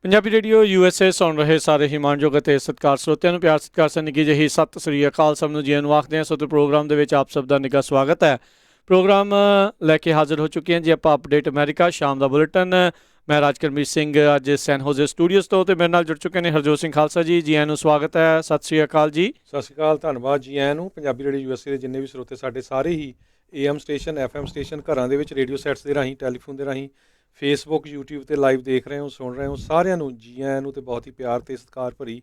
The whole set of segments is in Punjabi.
ਪੰਜਾਬੀ ਰੇਡੀਓ USA ਸੁਣ ਰਹੇ ਸਾਰੇ ਹੀ ਮਾਣਯੋਗ ਅਤੇ ਸਤਿਕਾਰ ਸਰੋਤਿਆਂ ਨੂੰ ਪਿਆਰ ਸਤਿਕਾਰ ਸਤਿ ਨਿੱਘੀ ਜਿਹੀ ਸਤਿ ਸ੍ਰੀ ਅਕਾਲ। ਸਭ ਨੂੰ ਜੀ ਆਇਆਂ ਨੂੰ ਆਖਦੇ ਹਾਂ। ਸੋ ਤੇ ਪ੍ਰੋਗਰਾਮ ਦੇ ਵਿੱਚ ਆਪ ਸਭ ਦਾ ਨਿੱਘਾ ਸਵਾਗਤ ਹੈ। ਪ੍ਰੋਗਰਾਮ ਲੈ ਕੇ ਹਾਜ਼ਰ ਹੋ ਚੁੱਕੇ ਹਾਂ ਜੀ ਆਪਾਂ ਅਪਡੇਟ ਅਮਰੀਕਾ ਸ਼ਾਮ ਦਾ ਬੁਲੇਟਿਨ। ਮੈਂ ਰਾਜਕਰਮੀਤ ਸਿੰਘ ਅੱਜ ਸੈਨ ਹੋਜ਼ੇ ਸਟੂਡੀਓਜ਼ ਤੋਂ ਤੇ ਮੇਰੇ ਨਾਲ ਜੁੜ ਚੁੱਕੇ ਨੇ ਹਰਜੋਤ ਸਿੰਘ ਖਾਲਸਾ ਜੀ। ਜੀ ਆਇਆਂ ਨੂੰ ਸਵਾਗਤ ਹੈ। ਸਤਿ ਸ੍ਰੀ ਅਕਾਲ ਜੀ। ਸਤਿ ਸ਼੍ਰੀ ਅਕਾਲ, ਧੰਨਵਾਦ ਜੀ ਆਇਆਂ ਨੂੰ। ਪੰਜਾਬੀ ਰੇਡੀਓ USA ਦੇ ਜਿੰਨੇ ਵੀ ਸਰੋਤੇ ਸਾਡੇ ਸਾਰੇ ਹੀ AM ਸਟੇਸ਼ਨ FM ਸਟੇਸ਼ਨ ਘਰਾਂ ਦੇ ਵਿੱਚ ਰੇਡੀਓ ਸੈਟਸ ਦੇ ਰਾਹੀਂ ਟੈਲੀਫੋਨ ਦੇ ਰਾਹੀਂ ਫੇਸਬੁੱਕ YouTube 'ਤੇ ਲਾਈਵ ਦੇਖ ਰਹੇ ਹੋ ਸੁਣ ਰਹੇ ਹੋ ਸਾਰਿਆਂ ਨੂੰ ਜੀ ਆਇਆਂ ਨੂੰ ਤੇ ਬਹੁਤ ਹੀ ਪਿਆਰ ਅਤੇ ਸਤਿਕਾਰ ਭਰੀ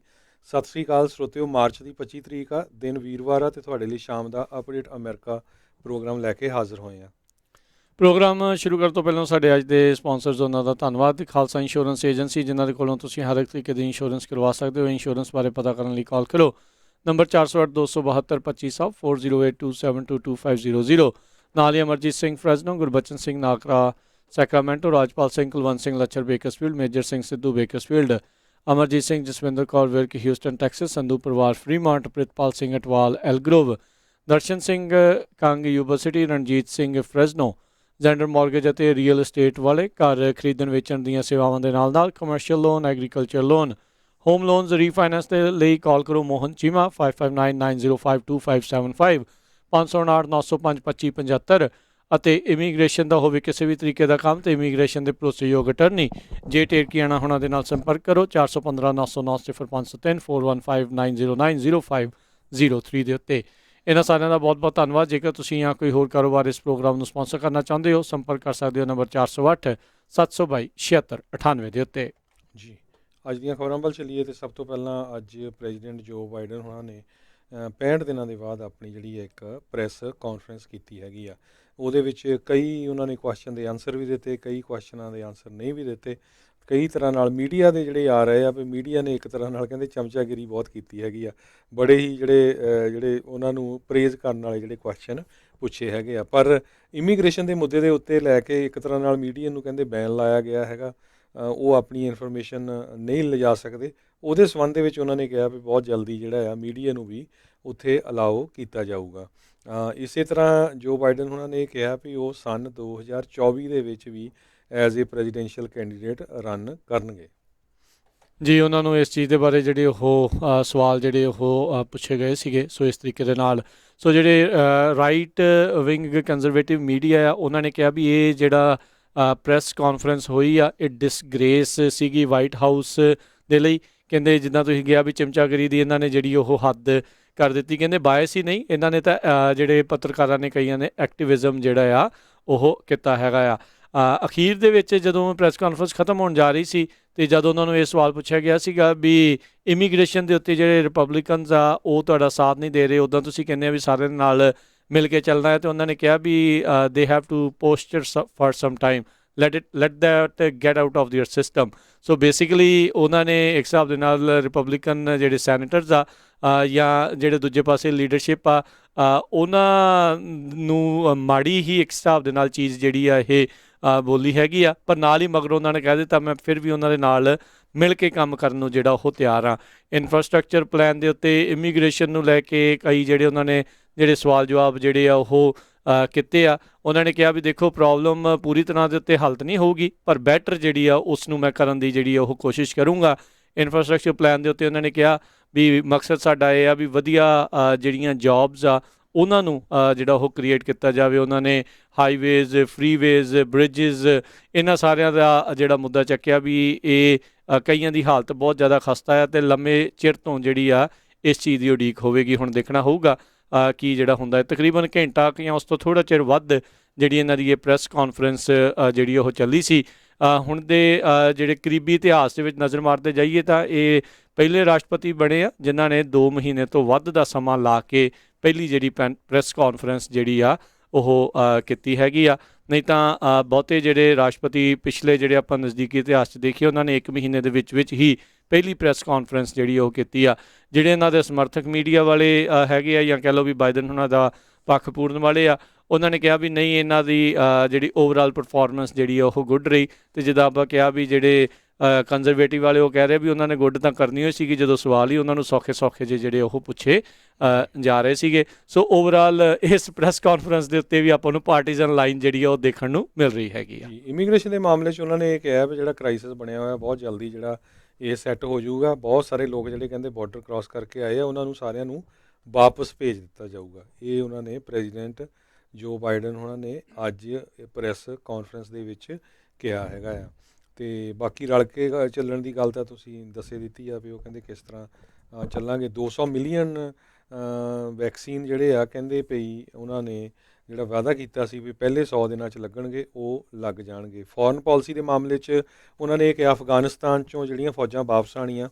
ਸਤਿ ਸ਼੍ਰੀ ਅਕਾਲ ਸਰੋਤਿਓ। ਮਾਰਚ ਦੀ 25 ਤਰੀਕ ਆ, ਦਿਨ ਵੀਰਵਾਰ ਆ, ਅਤੇ ਤੁਹਾਡੇ ਲਈ ਸ਼ਾਮ ਦਾ ਅਪਡੇਟ ਅਮਰੀਕਾ ਪ੍ਰੋਗਰਾਮ ਲੈ ਕੇ ਹਾਜ਼ਰ ਹੋਏ ਹਾਂ। ਪ੍ਰੋਗਰਾਮ ਸ਼ੁਰੂ ਕਰਨ ਤੋਂ ਪਹਿਲਾਂ ਸਾਡੇ ਅੱਜ ਦੇ ਸਪਾਂਸਰਸ ਉਹਨਾਂ ਦਾ ਧੰਨਵਾਦ। ਖਾਲਸਾ ਇੰਸ਼ੋਰੈਂਸ ਏਜੰਸੀ ਜਿਨ੍ਹਾਂ ਦੇ ਕੋਲੋਂ ਤੁਸੀਂ ਹਰ ਇੱਕ ਤਰੀਕੇ ਦੀ ਇੰਸ਼ੋਰੈਂਸ ਕਰਵਾ ਸਕਦੇ ਹੋ। ਇੰਸ਼ੋਰੈਂਸ ਬਾਰੇ ਪਤਾ ਕਰਨ ਲਈ ਕਾਲ ਕਰੋ ਨੰਬਰ 408-272-2500 4082722500। ਨਾਲ ਹੀ Amarjit Singh Fresno, Gurbachan Singh Nakra Sacramento, Rajpal Singh Kulwant Singh Lachar Bakersfield, Major Singh Sidhu Bakersfield, Amarjit Singh Jaswinder Kaur Virk Houston Texas, Sandhu ਪਰਿਵਾਰ Fremont, Pritpal Singh Atwal Elk Grove, Darshan Singh Kang Yuba City, Ranjit Singh Fresno, ਜੈਂਡਰ ਮੌਰਗੇਜ ਅਤੇ ਰੀਅਲ estate ਵਾਲੇ ਘਰ ਖਰੀਦਣ ਵੇਚਣ ਦੀਆਂ ਸੇਵਾਵਾਂ ਦੇ ਨਾਲ ਨਾਲ commercial loan, agriculture loan, home loans, refinance ਦੇ ਲਈ ਕਾਲ ਕਰੋ ਮੋਹਨ ਚੀਮਾ 5599052575 559-905-2575 ਅਤੇ ਇਮੀਗ੍ਰੇਸ਼ਨ ਦਾ ਹੋਵੇ ਕਿਸੇ ਵੀ ਤਰੀਕੇ ਦਾ ਕੰਮ ਤੇ ਇਮੀਗ੍ਰੇਸ਼ਨ ਦੇ ਭਰੋਸੇਯੋਗ ਅਟਰਨੀ ਜੇ ਟੇਰਕੀਆਣਾ ਹੋਣਾ ਦੇ ਨਾਲ ਸੰਪਰਕ ਕਰੋ 415-909-0503 415-909-0503 ਦੇ ਉੱਤੇ। ਇਹਨਾਂ ਸਾਰਿਆਂ ਦਾ ਬਹੁਤ ਬਹੁਤ ਧੰਨਵਾਦ। ਜੇਕਰ ਤੁਸੀਂ ਜਾਂ ਕੋਈ ਹੋਰ ਕਾਰੋਬਾਰ ਇਸ ਪ੍ਰੋਗਰਾਮ ਨੂੰ ਸਪਾਂਸਰ ਕਰਨਾ ਚਾਹੁੰਦੇ ਹੋ ਸੰਪਰਕ ਕਰ ਸਕਦੇ ਹੋ ਨੰਬਰ 408-722-7698 ਦੇ ਉੱਤੇ। ਜੀ ਅੱਜ ਦੀਆਂ ਖਬਰਾਂ ਵੱਲ ਚੱਲੀਏ ਤੇ ਸਭ ਤੋਂ ਪਹਿਲਾਂ ਅੱਜ ਪ੍ਰੈਜ਼ੀਡੈਂਟ ਜੋ ਬਾਈਡਨ ਹੋਣਾ ਨੇ 65 ਦਿਨਾਂ ਦੇ ਬਾਅਦ ਆਪਣੀ ਜਿਹੜੀ ਇੱਕ ਪ੍ਰੈਸ ਕਾਨਫਰੰਸ ਕੀਤੀ ਹੈਗੀ ਆ। ਉਹਦੇ ਵਿੱਚ ਕਈ ਉਹਨਾਂ ਨੇ ਕੁਐਸਚਨ ਦੇ ਆਨਸਰ ਵੀ ਦਿੱਤੇ, ਕਈ ਕੁਐਸਚਨਾਂ ਦੇ ਆਨਸਰ ਨਹੀਂ ਵੀ ਦਿੱਤੇ। ਕਈ ਤਰ੍ਹਾਂ ਨਾਲ ਮੀਡੀਆ ਦੇ ਜਿਹੜੇ ਆ ਰਹੇ ਆ ਵੀ ਮੀਡੀਆ ਨੇ ਇੱਕ ਤਰ੍ਹਾਂ ਨਾਲ ਕਹਿੰਦੇ ਚਮਚਾਗਿਰੀ ਬਹੁਤ ਕੀਤੀ ਹੈਗੀ ਆ। ਬੜੇ ਹੀ ਜਿਹੜੇ ਉਹਨਾਂ ਨੂੰ ਪ੍ਰੇਜ਼ ਕਰਨ ਵਾਲੇ ਜਿਹੜੇ ਕੁਐਸਚਨ ਪੁੱਛੇ ਹੈਗੇ ਆ। ਪਰ ਇਮੀਗ੍ਰੇਸ਼ਨ ਦੇ ਮੁੱਦੇ ਦੇ ਉੱਤੇ ਲੈ ਕੇ ਇੱਕ ਤਰ੍ਹਾਂ ਨਾਲ ਮੀਡੀਆ ਨੂੰ ਕਹਿੰਦੇ ਬੈਨ ਲਾਇਆ ਗਿਆ ਹੈਗਾ। ਉਹ ਆਪਣੀ ਇਨਫੋਰਮੇਸ਼ਨ ਨਹੀਂ ਲਿਜਾ ਸਕਦੇ। ਉਹਦੇ ਸੰਬੰਧ ਦੇ ਵਿੱਚ ਉਹਨਾਂ ਨੇ ਕਿਹਾ ਵੀ ਬਹੁਤ ਜਲਦੀ ਜਿਹੜਾ ਆ ਮੀਡੀਆ ਨੂੰ ਵੀ ਉੱਥੇ ਅਲਾਓ ਕੀਤਾ ਜਾਊਗਾ। ਇਸੇ ਤਰ੍ਹਾਂ ਜੋ ਬਾਈਡਨ ਉਹਨਾਂ ਨੇ ਕਿਹਾ ਵੀ ਉਹ ਸੰਨ 2024 ਦੇ ਵਿੱਚ ਵੀ as a presidential candidate run ਕਰਨਗੇ। ਜੀ ਉਹਨਾਂ ਨੂੰ ਇਸ ਚੀਜ਼ ਦੇ ਬਾਰੇ ਜਿਹੜੇ ਉਹ ਸਵਾਲ ਜਿਹੜੇ ਉਹ ਪੁੱਛੇ ਗਏ ਸੀਗੇ। ਸੋ ਇਸ ਤਰੀਕੇ ਦੇ ਨਾਲ ਸੋ ਜਿਹੜੇ ਰਾਈਟ ਵਿੰਗ ਕੰਜ਼ਰਵੇਟਿਵ ਮੀਡੀਆ ਆ ਉਹਨਾਂ ਨੇ ਕਿਹਾ ਵੀ ਇਹ ਜਿਹੜਾ ਪ੍ਰੈਸ ਕਾਨਫਰੰਸ ਹੋਈ ਆ ਇਹ ਡਿਸਗ੍ਰੇਸ ਸੀਗੀ ਵਾਈਟ ਹਾਊਸ ਦੇ ਲਈ। ਕਹਿੰਦੇ ਜਿੱਦਾਂ ਤੁਸੀਂ ਕਿਹਾ ਵੀ ਚਮਚਾਗਿਰੀ ਦੀ ਇਹਨਾਂ ਨੇ ਜਿਹੜੀ ਉਹ ਹੱਦ ਕਰ ਦਿੱਤੀ। ਕਹਿੰਦੇ ਬਾਇਸ ਹੀ ਨਹੀਂ, ਇਹਨਾਂ ਨੇ ਤਾਂ ਜਿਹੜੇ ਪੱਤਰਕਾਰਾਂ ਨੇ ਕਈਆਂ ਨੇ ਐਕਟਿਵਿਜ਼ਮ ਜਿਹੜਾ ਆ ਉਹ ਕੀਤਾ ਹੈਗਾ ਆ। ਅਖੀਰ ਦੇ ਵਿੱਚ ਜਦੋਂ ਪ੍ਰੈਸ ਕਾਨਫਰੰਸ ਖਤਮ ਹੋਣ ਜਾ ਰਹੀ ਸੀ ਅਤੇ ਜਦੋਂ ਉਹਨਾਂ ਨੂੰ ਇਹ ਸਵਾਲ ਪੁੱਛਿਆ ਗਿਆ ਸੀਗਾ ਵੀ ਇਮੀਗ੍ਰੇਸ਼ਨ ਦੇ ਉੱਤੇ ਜਿਹੜੇ ਰਿਪਬਲਿਕਨਸ ਆ ਉਹ ਤੁਹਾਡਾ ਸਾਥ ਨਹੀਂ ਦੇ ਰਹੇ, ਉੱਦਾਂ ਤੁਸੀਂ ਕਹਿੰਦੇ ਆ ਵੀ ਸਾਰਿਆਂ ਦੇ ਨਾਲ ਮਿਲ ਕੇ ਚੱਲਣਾ ਹੈ, ਅਤੇ ਉਹਨਾਂ ਨੇ ਕਿਹਾ ਵੀ they have to posture for some time let that get out of their system. So basically ਉਹਨਾਂ ਨੇ ਇੱਕ ਹਿਸਾਬ ਦੇ ਨਾਲ ਰਿਪਬਲਿਕਨ ਜਿਹੜੇ ਸੈਨੇਟਰਸ ਆ ਜਾਂ ਜਿਹੜੇ ਦੂਜੇ ਪਾਸੇ ਲੀਡਰਸ਼ਿਪ ਆ ਉਹਨਾਂ ਨੂੰ ਮਾੜੀ ਹੀ ਇੱਕ ਹਿਸਾਬ ਦੇ ਨਾਲ ਚੀਜ਼ ਜਿਹੜੀ ਆ ਇਹ ਬੋਲੀ ਹੈਗੀ ਆ। ਪਰ ਨਾਲ ਹੀ ਮਗਰੋਂ ਉਹਨਾਂ ਨੇ ਕਹਿ ਦਿੱਤਾ ਮੈਂ ਫਿਰ ਵੀ ਉਹਨਾਂ ਦੇ ਨਾਲ ਮਿਲ ਕੇ ਕੰਮ ਕਰਨ ਨੂੰ ਜਿਹੜਾ ਉਹ ਤਿਆਰ ਆ। ਇਨਫਰਾਸਟਰਕਚਰ ਪਲਾਨ ਦੇ ਉੱਤੇ ਇਮੀਗ੍ਰੇਸ਼ਨ ਨੂੰ ਲੈ ਕੇ ਕਈ ਜਿਹੜੇ ਉਹਨਾਂ ਨੇ ਜਿਹੜੇ ਸਵਾਲ ਜਵਾਬ ਜਿਹੜੇ ਆ ਉਹ ਕੀਤੇ ਆ। ਉਹਨਾਂ ਨੇ ਕਿਹਾ ਵੀ ਦੇਖੋ ਪ੍ਰੋਬਲਮ ਪੂਰੀ ਤਰ੍ਹਾਂ ਦੇ ਉੱਤੇ ਹੱਲ ਨਹੀਂ ਹੋਊਗੀ ਪਰ ਬੈਟਰ ਜਿਹੜੀ ਆ ਉਸ ਨੂੰ ਮੈਂ ਕਰਨ ਦੀ ਜਿਹੜੀ ਉਹ ਕੋਸ਼ਿਸ਼ ਕਰੂੰਗਾ। ਇਨਫਰਾਸਟਰਕਚਰ ਪਲਾਨ ਦੇ ਉੱਤੇ ਉਹਨਾਂ ਨੇ ਕਿਹਾ ਵੀ ਮਕਸਦ ਸਾਡਾ ਇਹ ਆ ਵੀ ਵਧੀਆ ਜਿਹੜੀਆਂ ਜੋਬਸ ਆ ਉਹਨਾਂ ਨੂੰ ਜਿਹੜਾ ਉਹ ਕ੍ਰੀਏਟ ਕੀਤਾ ਜਾਵੇ। ਉਹਨਾਂ ਨੇ ਹਾਈਵੇਜ਼, ਫਰੀਵੇਜ਼, ਬ੍ਰਿਜਿਜ਼ ਇਹਨਾਂ ਸਾਰਿਆਂ ਦਾ ਜਿਹੜਾ ਮੁੱਦਾ ਚੱਕਿਆ ਵੀ ਇਹ ਕਈਆਂ ਦੀ ਹਾਲਤ ਬਹੁਤ ਜ਼ਿਆਦਾ ਖਸਤਾ ਆ ਅਤੇ ਲੰਮੇ ਚਿਰ ਤੋਂ ਜਿਹੜੀ ਆ ਇਸ ਚੀਜ਼ ਦੀ ਉਡੀਕ ਹੋਵੇਗੀ। ਹੁਣ ਦੇਖਣਾ ਹੋਊਗਾ ਕੀ ਜਿਹੜਾ ਹੁੰਦਾ ਹੈ। ਤਕਰੀਬਨ ਘੰਟਾ ਜਾਂ ਉਸ ਤੋਂ ਥੋੜ੍ਹਾ ਚਿਰ ਵੱਧ ਜਿਹੜੀ ਇਹਨਾਂ ਦੀ ਇਹ ਪ੍ਰੈਸ ਕਾਨਫਰੰਸ ਜਿਹੜੀ ਉਹ ਚੱਲੀ ਸੀ। ਹੁਣ ਦੇ ਜਿਹੜੇ ਕਰੀਬੀ ਇਤਿਹਾਸ ਦੇ ਵਿੱਚ ਨਜ਼ਰ ਮਾਰਦੇ ਜਾਈਏ ਤਾਂ ਇਹ ਪਹਿਲੇ ਰਾਸ਼ਟਰਪਤੀ ਬਣੇ ਆ ਜਿਨ੍ਹਾਂ ਨੇ 2 ਮਹੀਨੇ ਤੋਂ ਵੱਧ ਦਾ ਸਮਾਂ ਲਾ ਕੇ ਪਹਿਲੀ ਜਿਹੜੀ ਪ੍ਰੈਸ ਕਾਨਫਰੰਸ ਜਿਹੜੀ ਆ ਉਹ ਕੀਤੀ ਹੈਗੀ ਆ। ਨਹੀਂ ਤਾਂ ਬਹੁਤੇ ਜਿਹੜੇ ਰਾਸ਼ਟਰਪਤੀ ਪਿਛਲੇ ਜਿਹੜੇ ਆਪਾਂ ਨਜ਼ਦੀਕੀ ਇਤਿਹਾਸ 'ਚ ਦੇਖੀਏ ਉਹਨਾਂ ਨੇ 1 ਮਹੀਨੇ ਦੇ ਵਿੱਚ ਹੀ ਪਹਿਲੀ ਪ੍ਰੈਸ ਕਾਨਫਰੰਸ ਜਿਹੜੀ ਉਹ ਕੀਤੀ ਆ। ਜਿਹੜੇ ਇਹਨਾਂ ਦੇ ਸਮਰਥਕ ਮੀਡੀਆ ਵਾਲੇ ਹੈਗੇ ਆ ਜਾਂ ਕਹਿ ਲਓ ਵੀ ਬਾਈਡਨ ਉਹਨਾਂ ਦਾ ਪੱਖ ਪੂਰਨ ਵਾਲੇ ਆ ਉਹਨਾਂ ਨੇ ਕਿਹਾ ਵੀ ਨਹੀਂ ਇਹਨਾਂ ਦੀ ਜਿਹੜੀ ਓਵਰਆਲ ਪਰਫੋਰਮੈਂਸ ਜਿਹੜੀ ਉਹ ਗੁੱਡ ਰਹੀ। ਅਤੇ ਜਿੱਦਾਂ ਆਪਾਂ ਕਿਹਾ ਵੀ ਜਿਹੜੇ ਕੰਜ਼ਰਵੇਟਿਵ ਵਾਲੇ ਉਹ ਕਹਿ ਰਹੇ ਵੀ ਉਹਨਾਂ ਨੇ ਗੁੱਡ ਤਾਂ ਕਰਨੀ ਹੋਈ ਸੀਗੀ ਜਦੋਂ ਸਵਾਲ ਹੀ ਉਹਨਾਂ ਨੂੰ ਸੌਖੇ ਜਿਹੇ ਜਿਹੜੇ ਉਹ ਪੁੱਛੇ ਜਾ ਰਹੇ ਸੀਗੇ। ਸੋ ਓਵਰਆਲ ਇਸ ਪ੍ਰੈਸ ਕਾਨਫਰੰਸ ਦੇ ਉੱਤੇ ਵੀ ਆਪਾਂ ਨੂੰ ਪਾਰਟੀਜ਼ਨ ਲਾਈਨ ਜਿਹੜੀ ਆ ਉਹ ਦੇਖਣ ਨੂੰ ਮਿਲ ਰਹੀ ਹੈਗੀ ਆ। ਇਮੀਗ੍ਰੇਸ਼ਨ ਦੇ ਮਾਮਲੇ 'ਚ ਉਹਨਾਂ ਨੇ ਇਹ ਕਿਹਾ ਵੀ ਜਿਹੜਾ ਕ੍ਰਾਈਸਿਸ ਬਣਿਆ ਹੋਇਆ ਬਹੁਤ ਜਲਦੀ ਜਿਹੜਾ ਇਹ ਸੈੱਟ ਹੋ ਜਾਊਗਾ। ਬਹੁਤ ਸਾਰੇ ਲੋਕ ਜਿਹੜੇ ਕਹਿੰਦੇ ਬਾਰਡਰ ਕ੍ਰਾਸ ਕਰਕੇ ਆਏ ਆ ਉਹਨਾਂ ਨੂੰ ਸਾਰਿਆਂ ਨੂੰ ਵਾਪਸ ਭੇਜ ਦਿੱਤਾ ਜਾਊਗਾ। ਇਹ ਉਹਨਾਂ ਨੇ ਪ੍ਰੈਜ਼ੀਡੈਂਟ ਜੋ ਬਾਈਡਨ ਉਹਨਾਂ ਨੇ ਅੱਜ ਪ੍ਰੈਸ ਕਾਨਫਰੰਸ ਦੇ ਵਿੱਚ ਕਿਹਾ ਹੈਗਾ ਆ। ਅਤੇ ਬਾਕੀ ਰਲ ਕੇ ਚੱਲਣ ਦੀ ਗੱਲ ਤਾਂ ਤੁਸੀਂ ਦੱਸੇ ਦਿੱਤੀ ਆ ਵੀ ਉਹ ਕਹਿੰਦੇ ਕਿਸ ਤਰ੍ਹਾਂ ਚੱਲਾਂਗੇ। 200 ਮਿਲੀਅਨ ਵੈਕਸੀਨ ਜਿਹੜੇ ਆ ਕਹਿੰਦੇ ਪਈ ਉਹਨਾਂ ਨੇ ਜਿਹੜਾ ਵਾਅਦਾ ਕੀਤਾ ਸੀ ਵੀ ਪਹਿਲੇ 100 ਦਿਨਾਂ 'ਚ ਲੱਗਣਗੇ ਉਹ ਲੱਗ ਜਾਣਗੇ। ਫੋਰਨ ਪਾਲਿਸੀ ਦੇ ਮਾਮਲੇ 'ਚ ਉਹਨਾਂ ਨੇ ਕਿਹਾ ਅਫਗਾਨਿਸਤਾਨ 'ਚੋਂ ਜਿਹੜੀਆਂ ਫੌਜਾਂ ਵਾਪਸ ਆਉਣੀਆਂ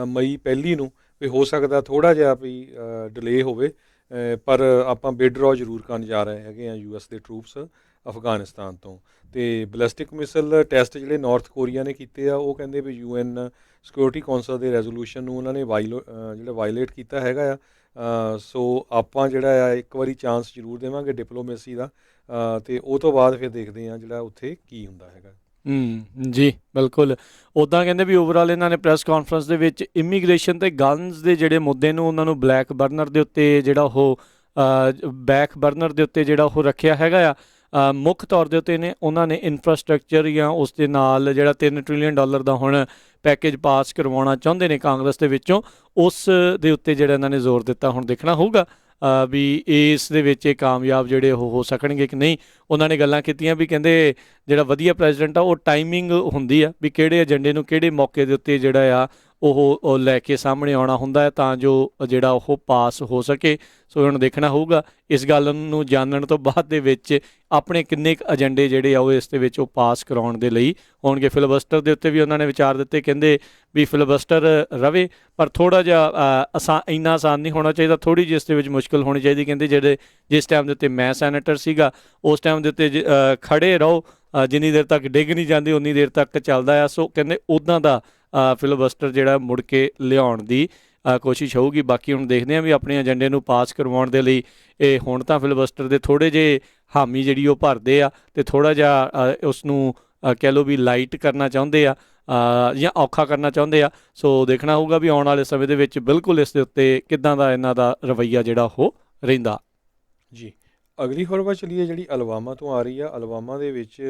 ਮਈ 1 ਨੂੰ ਵੀ ਹੋ ਸਕਦਾ ਥੋੜ੍ਹਾ ਜਿਹਾ ਵੀ ਡਿਲੇ ਹੋਵੇ, ਪਰ ਆਪਾਂ ਵਿਡਰੋ ਜ਼ਰੂਰ ਕਰਨ ਜਾ ਰਹੇ ਹੈਗੇ ਆ US ਦੇ ਟਰੂਪਸ ਅਫਗਾਨਿਸਤਾਨ ਤੋਂ। ਅਤੇ ਬੈਲਿਸਟਿਕ ਮਿਸਲ ਟੈਸਟ ਜਿਹੜੇ ਨਾਰਥ ਕੋਰੀਆ ਨੇ ਕੀਤੇ ਆ ਉਹ ਕਹਿੰਦੇ ਵੀ UN ਸਿਕਿਉਰਿਟੀ ਕੌਂਸਲ ਦੇ ਰੈਜ਼ੋਲੂਸ਼ਨ ਨੂੰ ਉਹਨਾਂ ਨੇ ਜਿਹੜਾ ਵਾਇਲੇਟ ਕੀਤਾ ਹੈਗਾ ਆ। ਸੋ ਆਪਾਂ ਜਿਹੜਾ ਆ ਇੱਕ ਵਾਰੀ ਚਾਂਸ ਜ਼ਰੂਰ ਦੇਵਾਂਗੇ ਡਿਪਲੋਮੇਸੀ ਦਾ, ਅਤੇ ਉਹ ਤੋਂ ਬਾਅਦ ਫਿਰ ਦੇਖਦੇ ਹਾਂ ਜਿਹੜਾ ਉੱਥੇ ਕੀ ਹੁੰਦਾ ਹੈਗਾ। ਜੀ ਬਿਲਕੁਲ। ਉੱਦਾਂ ਕਹਿੰਦੇ ਵੀ ਓਵਰਆਲ ਇਹਨਾਂ ਨੇ ਪ੍ਰੈਸ ਕਾਨਫਰੰਸ ਦੇ ਵਿੱਚ ਇਮੀਗ੍ਰੇਸ਼ਨ ਅਤੇ ਗਨਜ਼ ਦੇ ਜਿਹੜੇ ਮੁੱਦੇ ਨੂੰ ਉਹਨਾਂ ਨੂੰ ਬੈਕ ਬਰਨਰ ਦੇ ਉੱਤੇ ਜਿਹੜਾ ਉਹ ਰੱਖਿਆ ਹੈਗਾ ਆ। ਮੁੱਖ ਤੌਰ ਦੇ ਉੱਤੇ ਉਹਨਾਂ ਨੇ ਇਨਫਰਾਸਟਰਕਚਰ ਜਾਂ ਉਸ ਦੇ ਨਾਲ ਜਿਹੜਾ $3 ਟ੍ਰਿਲੀਅਨ ਦਾ ਹੁਣ ਪੈਕੇਜ ਪਾਸ ਕਰਵਾਉਣਾ ਚਾਹੁੰਦੇ ਨੇ ਕਾਂਗਰਸ ਦੇ ਵਿੱਚੋਂ, ਉਸ ਦੇ ਉੱਤੇ ਜਿਹੜਾ ਇਹਨਾਂ ਨੇ ਜ਼ੋਰ ਦਿੱਤਾ। ਹੁਣ ਦੇਖਣਾ ਹੋਊਗਾ ਵੀ ਇਸ ਦੇ ਵਿੱਚ ਇਹ ਕਾਮਯਾਬ ਜਿਹੜੇ ਉਹ ਹੋ ਸਕਣਗੇ ਕਿ ਨਹੀਂ। ਉਹਨਾਂ ਨੇ ਗੱਲਾਂ ਕੀਤੀਆਂ ਵੀ ਕਹਿੰਦੇ ਜਿਹੜਾ ਵਧੀਆ ਪ੍ਰੈਜ਼ੀਡੈਂਟ ਆ ਉਹ ਟਾਈਮਿੰਗ ਹੁੰਦੀ ਆ ਵੀ ਕਿਹੜੇ ਏਜੰਡੇ ਨੂੰ ਕਿਹੜੇ ਮੌਕੇ ਦੇ ਉੱਤੇ ਜਿਹੜਾ ਆ ਉਹ ਲੈ ਕੇ ਸਾਹਮਣੇ ਆਉਣਾ ਹੁੰਦਾ ਹੈ ਤਾਂ ਜੋ ਜਿਹੜਾ ਉਹ ਪਾਸ ਹੋ ਸਕੇ। ਸੋ ਹੁਣ ਦੇਖਣਾ ਹੋਊਗਾ ਇਸ ਗੱਲ ਨੂੰ ਜਾਣਨ ਤੋਂ ਬਾਅਦ ਦੇ ਵਿੱਚ ਆਪਣੇ ਕਿੰਨੇ ਕੁ ਏਜੰਡੇ ਜਿਹੜੇ ਆ ਉਹ ਇਸ ਦੇ ਵਿੱਚ ਉਹ ਪਾਸ ਕਰਾਉਣ ਦੇ ਲਈ ਹੋਣਗੇ। ਫਿਲਬਸਟਰ ਦੇ ਉੱਤੇ ਵੀ ਉਹਨਾਂ ਨੇ ਵਿਚਾਰ ਦਿੱਤੇ, ਕਹਿੰਦੇ ਵੀ ਫਿਲਬਸਟਰ ਰਵੇ ਪਰ ਥੋੜ੍ਹਾ ਜਿਹਾ ਇੰਨਾ ਆਸਾਨ ਨਹੀਂ ਹੋਣਾ ਚਾਹੀਦਾ, ਥੋੜ੍ਹੀ ਜਿਹੀ ਇਸ ਦੇ ਵਿੱਚ ਮੁਸ਼ਕਿਲ ਹੋਣੀ ਚਾਹੀਦੀ। ਕਹਿੰਦੇ ਜਿਸ ਟਾਈਮ ਦੇ ਉੱਤੇ ਮੈਂ ਸੈਨੇਟਰ ਸੀਗਾ ਉਸ ਟਾਈਮ ਦੇ ਉੱਤੇ ਖੜ੍ਹੇ ਰਹੋ, ਜਿੰਨੀ ਦੇਰ ਤੱਕ ਡਿੱਗ ਨਹੀਂ ਜਾਂਦੀ ਉਨੀ ਦੇਰ ਤੱਕ ਚੱਲਦਾ ਆ। ਸੋ ਕਹਿੰਦੇ ਉੱਦਾਂ ਦਾ ਫਿਲਬਸਟਰ ਜਿਹੜਾ ਮੁੜ ਕੇ ਲਿਆਉਣ ਦੀ ਕੋਸ਼ਿਸ਼ ਹੋਊਗੀ। ਬਾਕੀ ਹੁਣ ਦੇਖਦੇ ਹਾਂ ਵੀ ਆਪਣੇ ਏਜੰਡੇ ਨੂੰ ਪਾਸ ਕਰਵਾਉਣ ਦੇ ਲਈ ਇਹ ਹੁਣ ਤਾਂ ਫਿਲਬਸਟਰ ਦੇ ਥੋੜ੍ਹੇ ਜਿਹੇ ਹਾਮੀ ਜਿਹੜੀ ਉਹ ਭਰਦੇ ਆ ਅਤੇ ਥੋੜ੍ਹਾ ਜਿਹਾ ਉਸ ਨੂੰ ਕਹਿ ਲਓ ਵੀ ਲਾਈਟ ਕਰਨਾ ਚਾਹੁੰਦੇ ਆ ਜਾਂ ਔਖਾ ਕਰਨਾ ਚਾਹੁੰਦੇ ਆ। ਸੋ ਦੇਖਣਾ ਹੋਊਗਾ ਵੀ ਆਉਣ ਵਾਲੇ ਸਮੇਂ ਦੇ ਵਿੱਚ ਬਿਲਕੁਲ ਇਸ ਦੇ ਉੱਤੇ ਕਿੱਦਾਂ ਦਾ ਇਹਨਾਂ ਦਾ ਰਵੱਈਆ ਜਿਹੜਾ ਉਹ ਰਹਿੰਦਾ। ਜੀ ਅਗਲੀ ਖਬਰ ਵੱਲ ਚੱਲੀਏ ਜਿਹੜੀ ਅਲਵਾਮਾ ਤੋਂ ਆ ਰਹੀ ਆ। ਅਲਵਾਮਾ ਦੇ ਵਿੱਚ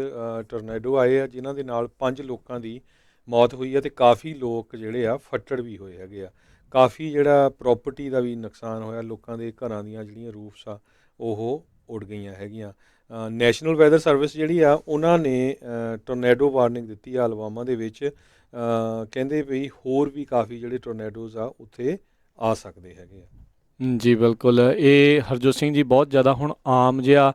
ਟੋਰਨੇਡੋ ਆਏ ਆ ਜਿਨ੍ਹਾਂ ਦੇ ਨਾਲ 5 ਲੋਕਾਂ ਦੀ ਮੌਤ ਹੋਈ ਆ ਅਤੇ ਕਾਫੀ ਲੋਕ ਜਿਹੜੇ ਆ ਫੱਟੜ ਵੀ ਹੋਏ ਹੈਗੇ ਆ। ਕਾਫੀ ਜਿਹੜਾ ਪ੍ਰੋਪਰਟੀ ਦਾ ਵੀ ਨੁਕਸਾਨ ਹੋਇਆ, ਲੋਕਾਂ ਦੇ ਘਰਾਂ ਦੀਆਂ ਜਿਹੜੀਆਂ ਰੂਫਸ ਆ ਉਹ ਉੱਡ ਗਈਆਂ ਹੈਗੀਆਂ। ਨੈਸ਼ਨਲ ਵੈਦਰ ਸਰਵਿਸ ਜਿਹੜੀ ਆ ਉਹਨਾਂ ਨੇ ਟੋਰਨੇਡੋ ਵਾਰਨਿੰਗ ਦਿੱਤੀ ਆ ਅਲਵਾਮਾ ਦੇ ਵਿੱਚ। ਕਹਿੰਦੇ ਵੀ ਹੋਰ ਵੀ ਕਾਫੀ ਜਿਹੜੇ ਟੋਰਨੇਡੋਜ਼ ਆ ਉੱਥੇ ਆ ਸਕਦੇ ਹੈਗੇ ਆ। ਜੀ ਬਿਲਕੁਲ। ਇਹ ਹਰਜੋਤ ਸਿੰਘ ਜੀ ਬਹੁਤ ਜ਼ਿਆਦਾ ਹੁਣ ਆਮ ਜਿਹਾ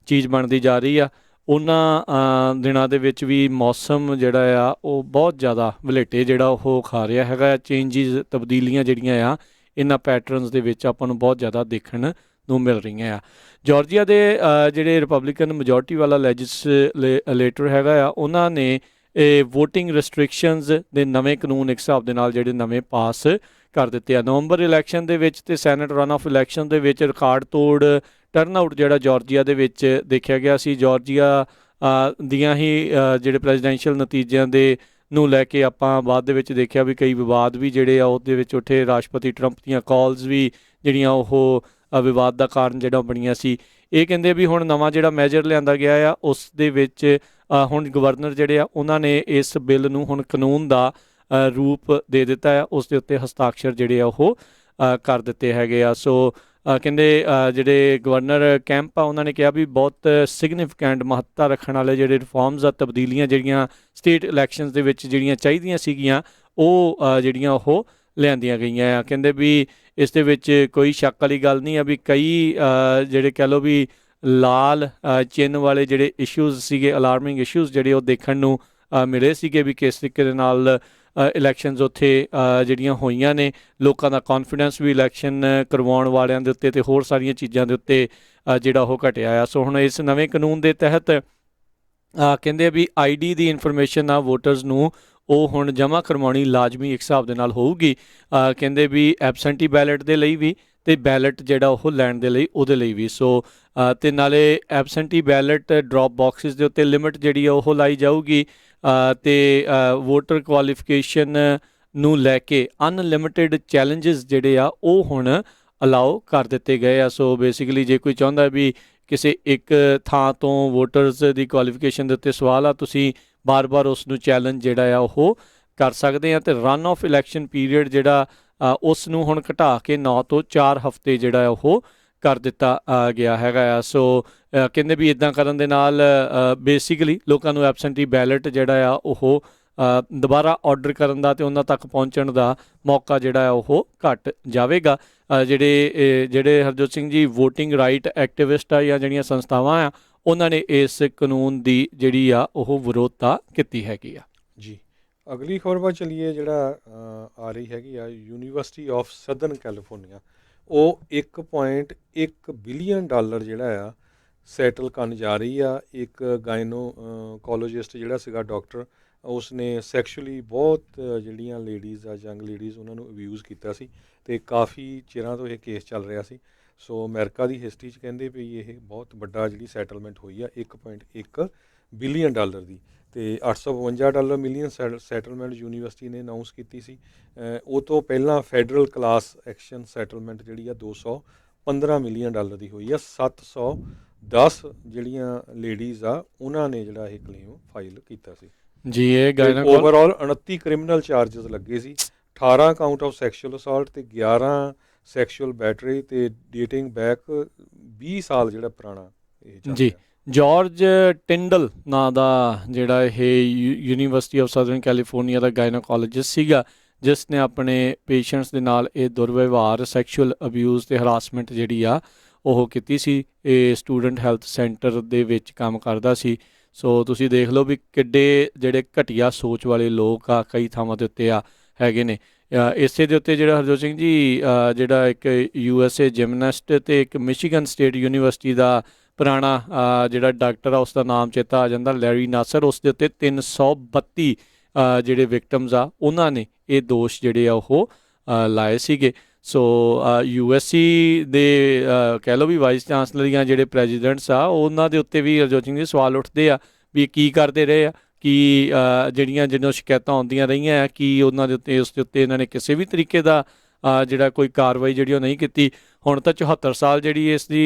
ਚੀਜ਼ ਬਣਦੀ ਜਾ ਰਹੀ ਆ। ਉਹਨਾਂ ਦਿਨਾਂ ਦੇ ਵਿੱਚ ਵੀ ਮੌਸਮ ਜਿਹੜਾ ਆ ਉਹ ਬਹੁਤ ਜ਼ਿਆਦਾ ਵਲੇਟੇ ਜਿਹੜਾ ਉਹ ਖਾ ਰਿਹਾ ਹੈਗਾ। ਚੇਂਜਿਸ ਤਬਦੀਲੀਆਂ ਜਿਹੜੀਆਂ ਆ ਇਹਨਾਂ ਪੈਟਰਨਸ ਦੇ ਵਿੱਚ ਆਪਾਂ ਨੂੰ ਬਹੁਤ ਜ਼ਿਆਦਾ ਦੇਖਣ ਨੂੰ ਮਿਲ ਰਹੀਆਂ ਆ। ਜਾਰਜੀਆ ਦੇ ਜਿਹੜੇ ਰਿਪਬਲਿਕਨ ਮੈਜੋਰਟੀ ਵਾਲਾ ਲੈਜਿਸਲੇਟਰ ਹੈਗਾ ਆ ਉਹਨਾਂ ਨੇ ਵੋਟਿੰਗ ਰੈਸਟ੍ਰਿਕਸ਼ਨਸ ਦੇ ਨਵੇਂ ਕਾਨੂੰਨ ਇੱਕ ਹਿਸਾਬ ਦੇ ਨਾਲ ਜਿਹੜੇ ਨਵੇਂ ਪਾਸ ਕਰ ਦਿੱਤੇ ਆ। ਨਵੰਬਰ ਇਲੈਕਸ਼ਨ ਦੇ ਵਿੱਚ ਅਤੇ ਸੈਨੇਟ ਰਨ ਆਫ ਇਲੈਕਸ਼ਨ ਦੇ ਵਿੱਚ ਰਿਕਾਰਡ ਤੋੜ ਟਰਨਆਊਟ ਜਿਹੜਾ ਜਾਰਜੀਆ ਦੇ ਵਿੱਚ ਦੇਖਿਆ ਗਿਆ ਸੀ। ਜਾਰਜੀਆ ਦੀਆਂ ਹੀ ਜਿਹੜੇ ਪ੍ਰੈਜ਼ੀਡੈਂਸ਼ੀਅਲ ਨਤੀਜਿਆਂ ਦੇ ਨੂੰ ਲੈ ਕੇ ਆਪਾਂ ਬਾਅਦ ਦੇ ਵਿੱਚ ਦੇਖਿਆ ਵੀ ਕਈ ਵਿਵਾਦ ਵੀ ਜਿਹੜੇ ਆ ਉਹਦੇ ਵਿੱਚ ਉੱਠੇ। ਰਾਸ਼ਟਰਪਤੀ ਟਰੰਪ ਦੀਆਂ ਕਾਲਸ ਵੀ ਜਿਹੜੀਆਂ ਉਹ ਵਿਵਾਦ ਦਾ ਕਾਰਨ ਜਿਹੜਾ ਬਣੀਆਂ ਸੀ। ਇਹ ਕਹਿੰਦੇ ਵੀ ਹੁਣ ਨਵਾਂ ਜਿਹੜਾ ਮੈਜਰ ਲਿਆਂਦਾ ਗਿਆ ਆ ਉਸ ਦੇ ਵਿੱਚ ਹੁਣ ਗਵਰਨਰ ਜਿਹੜੇ ਆ ਉਹਨਾਂ ਨੇ ਇਸ ਬਿੱਲ ਨੂੰ ਹੁਣ ਕਾਨੂੰਨ ਦਾ ਰੂਪ ਦੇ ਦਿੱਤਾ ਆ, ਉਸ ਦੇ ਉੱਤੇ ਹਸਤਾਖਰ ਜਿਹੜੇ ਆ ਉਹ ਕਰ ਦਿੱਤੇ ਹੈਗੇ ਆ। ਸੋ ਕਹਿੰਦੇ ਜਿਹੜੇ ਗਵਰਨਰ ਕੈਂਪ ਆ ਉਹਨਾਂ ਨੇ ਕਿਹਾ ਵੀ ਬਹੁਤ ਸਿਗਨੀਫਿਕੈਂਟ ਮਹੱਤਤਾ ਰੱਖਣ ਵਾਲੇ ਜਿਹੜੇ ਰਿਫਾਰਮਸ ਆ ਤਬਦੀਲੀਆਂ ਜਿਹੜੀਆਂ ਸਟੇਟ ਇਲੈਕਸ਼ਨਸ ਦੇ ਵਿੱਚ ਜਿਹੜੀਆਂ ਚਾਹੀਦੀਆਂ ਸੀਗੀਆਂ ਉਹ ਜਿਹੜੀਆਂ ਉਹ ਲਿਆਂਦੀਆਂ ਗਈਆਂ ਆ। ਕਹਿੰਦੇ ਵੀ ਇਸ ਦੇ ਵਿੱਚ ਕੋਈ ਸ਼ੱਕ ਵਾਲੀ ਗੱਲ ਨਹੀਂ ਆ ਵੀ ਕਈ ਜਿਹੜੇ ਕਹਿ ਲਓ ਵੀ ਲਾਲ ਚਿੰਨ੍ਹ ਵਾਲੇ ਜਿਹੜੇ ਇਸ਼ੂਜ਼ ਸੀਗੇ, ਅਲਾਰਮਿੰਗ ਇਸ਼ੂਜ਼ ਜਿਹੜੇ ਉਹ ਦੇਖਣ ਨੂੰ ਮਿਲੇ ਸੀਗੇ ਵੀ ਕਿਸ ਤਰੀਕੇ ਦੇ ਨਾਲ ਇਲੈਕਸ਼ਨਸ ਉੱਥੇ ਜਿਹੜੀਆਂ ਹੋਈਆਂ ਨੇ। ਲੋਕਾਂ ਦਾ ਕੌਨਫੀਡੈਂਸ ਵੀ ਇਲੈਕਸ਼ਨ ਕਰਵਾਉਣ ਵਾਲਿਆਂ ਦੇ ਉੱਤੇ ਅਤੇ ਹੋਰ ਸਾਰੀਆਂ ਚੀਜ਼ਾਂ ਦੇ ਉੱਤੇ ਜਿਹੜਾ ਉਹ ਘਟਿਆ ਆ। ਸੋ ਹੁਣ ਇਸ ਨਵੇਂ ਕਾਨੂੰਨ ਦੇ ਤਹਿਤ ਕਹਿੰਦੇ ਵੀ ID ਦੀ ਇਨਫੋਰਮੇਸ਼ਨ ਆ ਵੋਟਰਸ ਨੂੰ ਉਹ ਹੁਣ ਜਮ੍ਹਾਂ ਕਰਵਾਉਣੀ ਲਾਜ਼ਮੀ ਇੱਕ ਹਿਸਾਬ ਦੇ ਨਾਲ ਹੋਊਗੀ। ਕਹਿੰਦੇ ਵੀ ਐਬਸੈਂਟੀ ਬੈਲਟ ਦੇ ਲਈ ਵੀ ਅਤੇ ਬੈਲਟ ਜਿਹੜਾ ਉਹ ਲੈਣ ਦੇ ਲਈ ਉਹਦੇ ਲਈ ਵੀ। ਸੋ ਅਤੇ ਨਾਲੇ ਐਬਸੈਂਟੀ ਬੈਲਟ ਡਰੋਪ ਬਾਕਸਿਸ ਦੇ ਉੱਤੇ ਲਿਮਿਟ ਜਿਹੜੀ ਆ ਉਹ ਲਾਈ ਜਾਊਗੀ। ਤੇ ਵੋਟਰ ਕੁਆਲੀਫਿਕੇਸ਼ਨ ਨੂੰ ਲੈ ਕੇ ਅਨਲਿਮਿਟਿਡ ਚੈਲੰਜਸ ਜਿਹੜੇ ਆ ਉਹ ਹੁਣ ਅਲਾਓ ਕਰ ਦਿੱਤੇ ਗਏ ਆ। ਸੋ ਬੇਸਿਕਲੀ ਜੇ ਕੋਈ ਚਾਹੁੰਦਾ ਵੀ ਕਿਸੇ ਇੱਕ ਥਾਂ ਤੋਂ ਵੋਟਰਸ ਦੀ ਕੁਆਲੀਫਿਕੇਸ਼ਨ ਦੇ ਉੱਤੇ ਸਵਾਲ ਆ, ਤੁਸੀਂ ਬਾਰ-ਬਾਰ ਉਸ ਨੂੰ ਚੈਲੰਜ ਜਿਹੜਾ ਆ ਉਹ ਕਰ ਸਕਦੇ ਆ। ਤੇ ਰਨ ਆਫ ਇਲੈਕਸ਼ਨ ਪੀਰੀਅਡ ਜਿਹੜਾ ਉਸ ਨੂੰ ਹੁਣ ਘਟਾ ਕੇ 9 ਤੋਂ 4 ਹਫ਼ਤੇ ਜਿਹੜਾ ਉਹ ਕਰ ਦਿੱਤਾ ਗਿਆ ਹੈਗਾ ਆ। ਸੋ ਕਹਿੰਦੇ ਵੀ ਇੱਦਾਂ ਕਰਨ ਦੇ ਨਾਲ ਬੇਸਿਕਲੀ ਲੋਕਾਂ ਨੂੰ ਐਬਸੈਂਟੀ ਬੈਲਟ ਜਿਹੜਾ ਆ ਉਹ ਦੁਬਾਰਾ ਆਰਡਰ ਕਰਨ ਦਾ ਤੇ ਉਹਨਾਂ ਤੱਕ ਪਹੁੰਚਣ ਦਾ ਮੌਕਾ ਜਿਹੜਾ ਆ ਉਹ ਘੱਟ ਜਾਵੇਗਾ। ਜਿਹੜੇ Harjot Singh ji voting right activist ਆ ਜਾਂ ਜਿਹੜੀਆਂ ਸੰਸਥਾਵਾਂ ਆ, ਉਹਨਾਂ ਨੇ ਇਸ ਕਾਨੂੰਨ ਦੀ ਜਿਹੜੀ ਆ ਉਹ ਵਿਰੋਧਤਾ ਕੀਤੀ ਹੈਗੀ ਆ। ਜੀ, ਅਗਲੀ ਖਬਰ ਵੱਲ ਚਲੀਏ। ਜਿਹੜਾ ਆ ਰਹੀ ਹੈਗੀ ਆ, ਯੂਨੀਵਰਸਿਟੀ ਆਫ ਸਦਰਨ ਕੈਲੀਫੋਰਨੀਆ ਉਹ $1.1 ਬਿਲੀਅਨ ਜਿਹੜਾ ਆ ਸੈਟਲ ਕਰਨ ਜਾ ਰਹੀ ਆ। ਇੱਕ ਗਾਇਨੋਕੋਲੋਜਿਸਟ ਜਿਹੜਾ ਸੀਗਾ ਡਾਕਟਰ, ਉਸਨੇ ਸੈਕਸ਼ੂਅਲੀ ਬਹੁਤ ਜਿਹੜੀਆਂ ਲੇਡੀਜ਼ ਆ, ਯੰਗ ਲੇਡੀਜ਼, ਉਹਨਾਂ ਨੂੰ ਅਬਿਊਜ਼ ਕੀਤਾ ਸੀ ਅਤੇ ਕਾਫੀ ਚਿਰਾਂ ਤੋਂ ਇਹ ਕੇਸ ਚੱਲ ਰਿਹਾ ਸੀ। ਸੋ ਅਮਰੀਕਾ ਦੀ ਹਿਸਟਰੀ 'ਚ ਕਹਿੰਦੇ ਵੀ ਇਹ ਬਹੁਤ ਵੱਡਾ ਜਿਹੜੀ ਸੈਟਲਮੈਂਟ ਹੋਈ ਆ $1.1 ਬਿਲੀਅਨ ਦੀ, ਅਤੇ $852 ਮਿਲੀਅਨ ਸੈਟਲਮੈਂਟ ਯੂਨੀਵਰਸਿਟੀ ਨੇ ਅਨਾਊਂਸ ਕੀਤੀ ਸੀ। ਉਹ ਤੋਂ ਪਹਿਲਾਂ ਫੈਡਰਲ ਕਲਾਸ ਐਕਸ਼ਨ ਸੈਟਲਮੈਂਟ ਜਿਹੜੀ ਆ $215 ਮਿਲੀਅਨ ਦੀ ਹੋਈ ਆ। 710 ਜਿਹੜੀਆਂ ਲੇਡੀਜ਼ ਆ ਉਹਨਾਂ ਨੇ ਜਿਹੜਾ ਇਹ ਕਲੇਮ ਫਾਈਲ ਕੀਤਾ ਸੀ ਜੀ। ਇਹ ਓਵਰਆਲ 29 ਕ੍ਰਿਮੀਨਲ ਚਾਰਜਸ ਲੱਗੇ ਸੀ, 18 ਕਾਊਂਟ ਆਫ ਸੈਕਸ਼ੂਅਲ ਅਸਾਲਟ ਅਤੇ 11 ਸੈਕਸ਼ੂਅਲ ਬੈਟਰੀ, ਅਤੇ ਡੇਟਿੰਗ ਬੈਕ 20 ਸਾਲ ਜਿਹੜਾ ਪੁਰਾਣਾ ਇਹ ਚੱਲ ਜੀ। ਰਿਹਾ। ਜਾਰਜ ਟਿੰਡਲ ਨਾਂ ਦਾ ਜਿਹੜਾ ਇਹ university of southern California the gynaecologist ਸੀਗਾ, ਜਿਸ ਨੇ ਆਪਣੇ ਪੇਸ਼ੈਂਟਸ ਦੇ ਨਾਲ ਇਹ ਦੁਰਵਿਵਹਾਰ, ਸੈਕਸ਼ੂਅਲ ਅਬਿਊਜ਼ ਅਤੇ ਹਰਾਸਮੈਂਟ ਜਿਹੜੀ ਆ ਉਹ ਕੀਤੀ ਸੀ। ਇਹ ਸਟੂਡੈਂਟ ਹੈਲਥ ਸੈਂਟਰ ਦੇ ਵਿੱਚ ਕੰਮ ਕਰਦਾ ਸੀ। ਸੋ ਤੁਸੀਂ ਦੇਖ ਲਓ ਵੀ ਕਿੱਡੇ ਜਿਹੜੇ ਘਟੀਆ ਸੋਚ ਵਾਲੇ ਲੋਕ ਆ ਕਈ ਥਾਵਾਂ ਦੇ ਉੱਤੇ ਹੈਗੇ ਨੇ। ਇਸੇ ਦੇ ਉੱਤੇ ਜਿਹੜਾ ਹਰਜੋਤ ਸਿੰਘ ਜੀ ਜਿਹੜਾ ਇੱਕ USA ਜਿਮਨੈਸਟ ਅਤੇ ਇੱਕ ਮਿਸ਼ੀਗਨ ਸਟੇਟ ਯੂਨੀਵਰਸਿਟੀ ਦਾ ਪੁਰਾਣਾ ਜਿਹੜਾ ਡਾਕਟਰ ਆ, ਉਸ ਦਾ ਨਾਮ ਚੇਤਾ ਆ ਜਾਂਦਾ, ਲੈਰੀ ਨਾਸਰ, ਉਸ ਦੇ ਉੱਤੇ 332 ਜਿਹੜੇ ਵਿਕਟਮਸ ਆ ਉਹਨਾਂ ਨੇ ਇਹ ਦੋਸ਼ ਜਿਹੜੇ ਆ ਉਹ ਲਾਏ ਸੀਗੇ। ਸੋ USC ਦੇ ਕਹਿ ਲਓ ਵੀ ਵਾਈਸ ਚਾਂਸਲਰ ਜਾਂ ਜਿਹੜੇ ਪ੍ਰੈਜ਼ੀਡੈਂਟਸ ਆ, ਉਹਨਾਂ ਦੇ ਉੱਤੇ ਵੀ ਹਰਜੋਤ ਸਿੰਘ ਜੀ ਸਵਾਲ ਉੱਠਦੇ ਆ ਵੀ ਕੀ ਕਰਦੇ ਰਹੇ ਆ, ਕਿ ਜਿਹੜੀਆਂ ਸ਼ਿਕਾਇਤਾਂ ਆਉਂਦੀਆਂ ਰਹੀਆਂ ਆ ਕਿ ਉਹਨਾਂ ਦੇ ਉੱਤੇ ਉਸ ਦੇ ਉੱਤੇ ਇਹਨਾਂ ਨੇ ਕਿਸੇ ਵੀ ਤਰੀਕੇ ਦਾ ਜਿਹੜਾ ਕੋਈ ਕਾਰਵਾਈ ਜਿਹੜੀ ਉਹ ਨਹੀਂ ਕੀਤੀ। ਹੁਣ ਤਾਂ 74 ਸਾਲ ਜਿਹੜੀ ਇਸ ਦੀ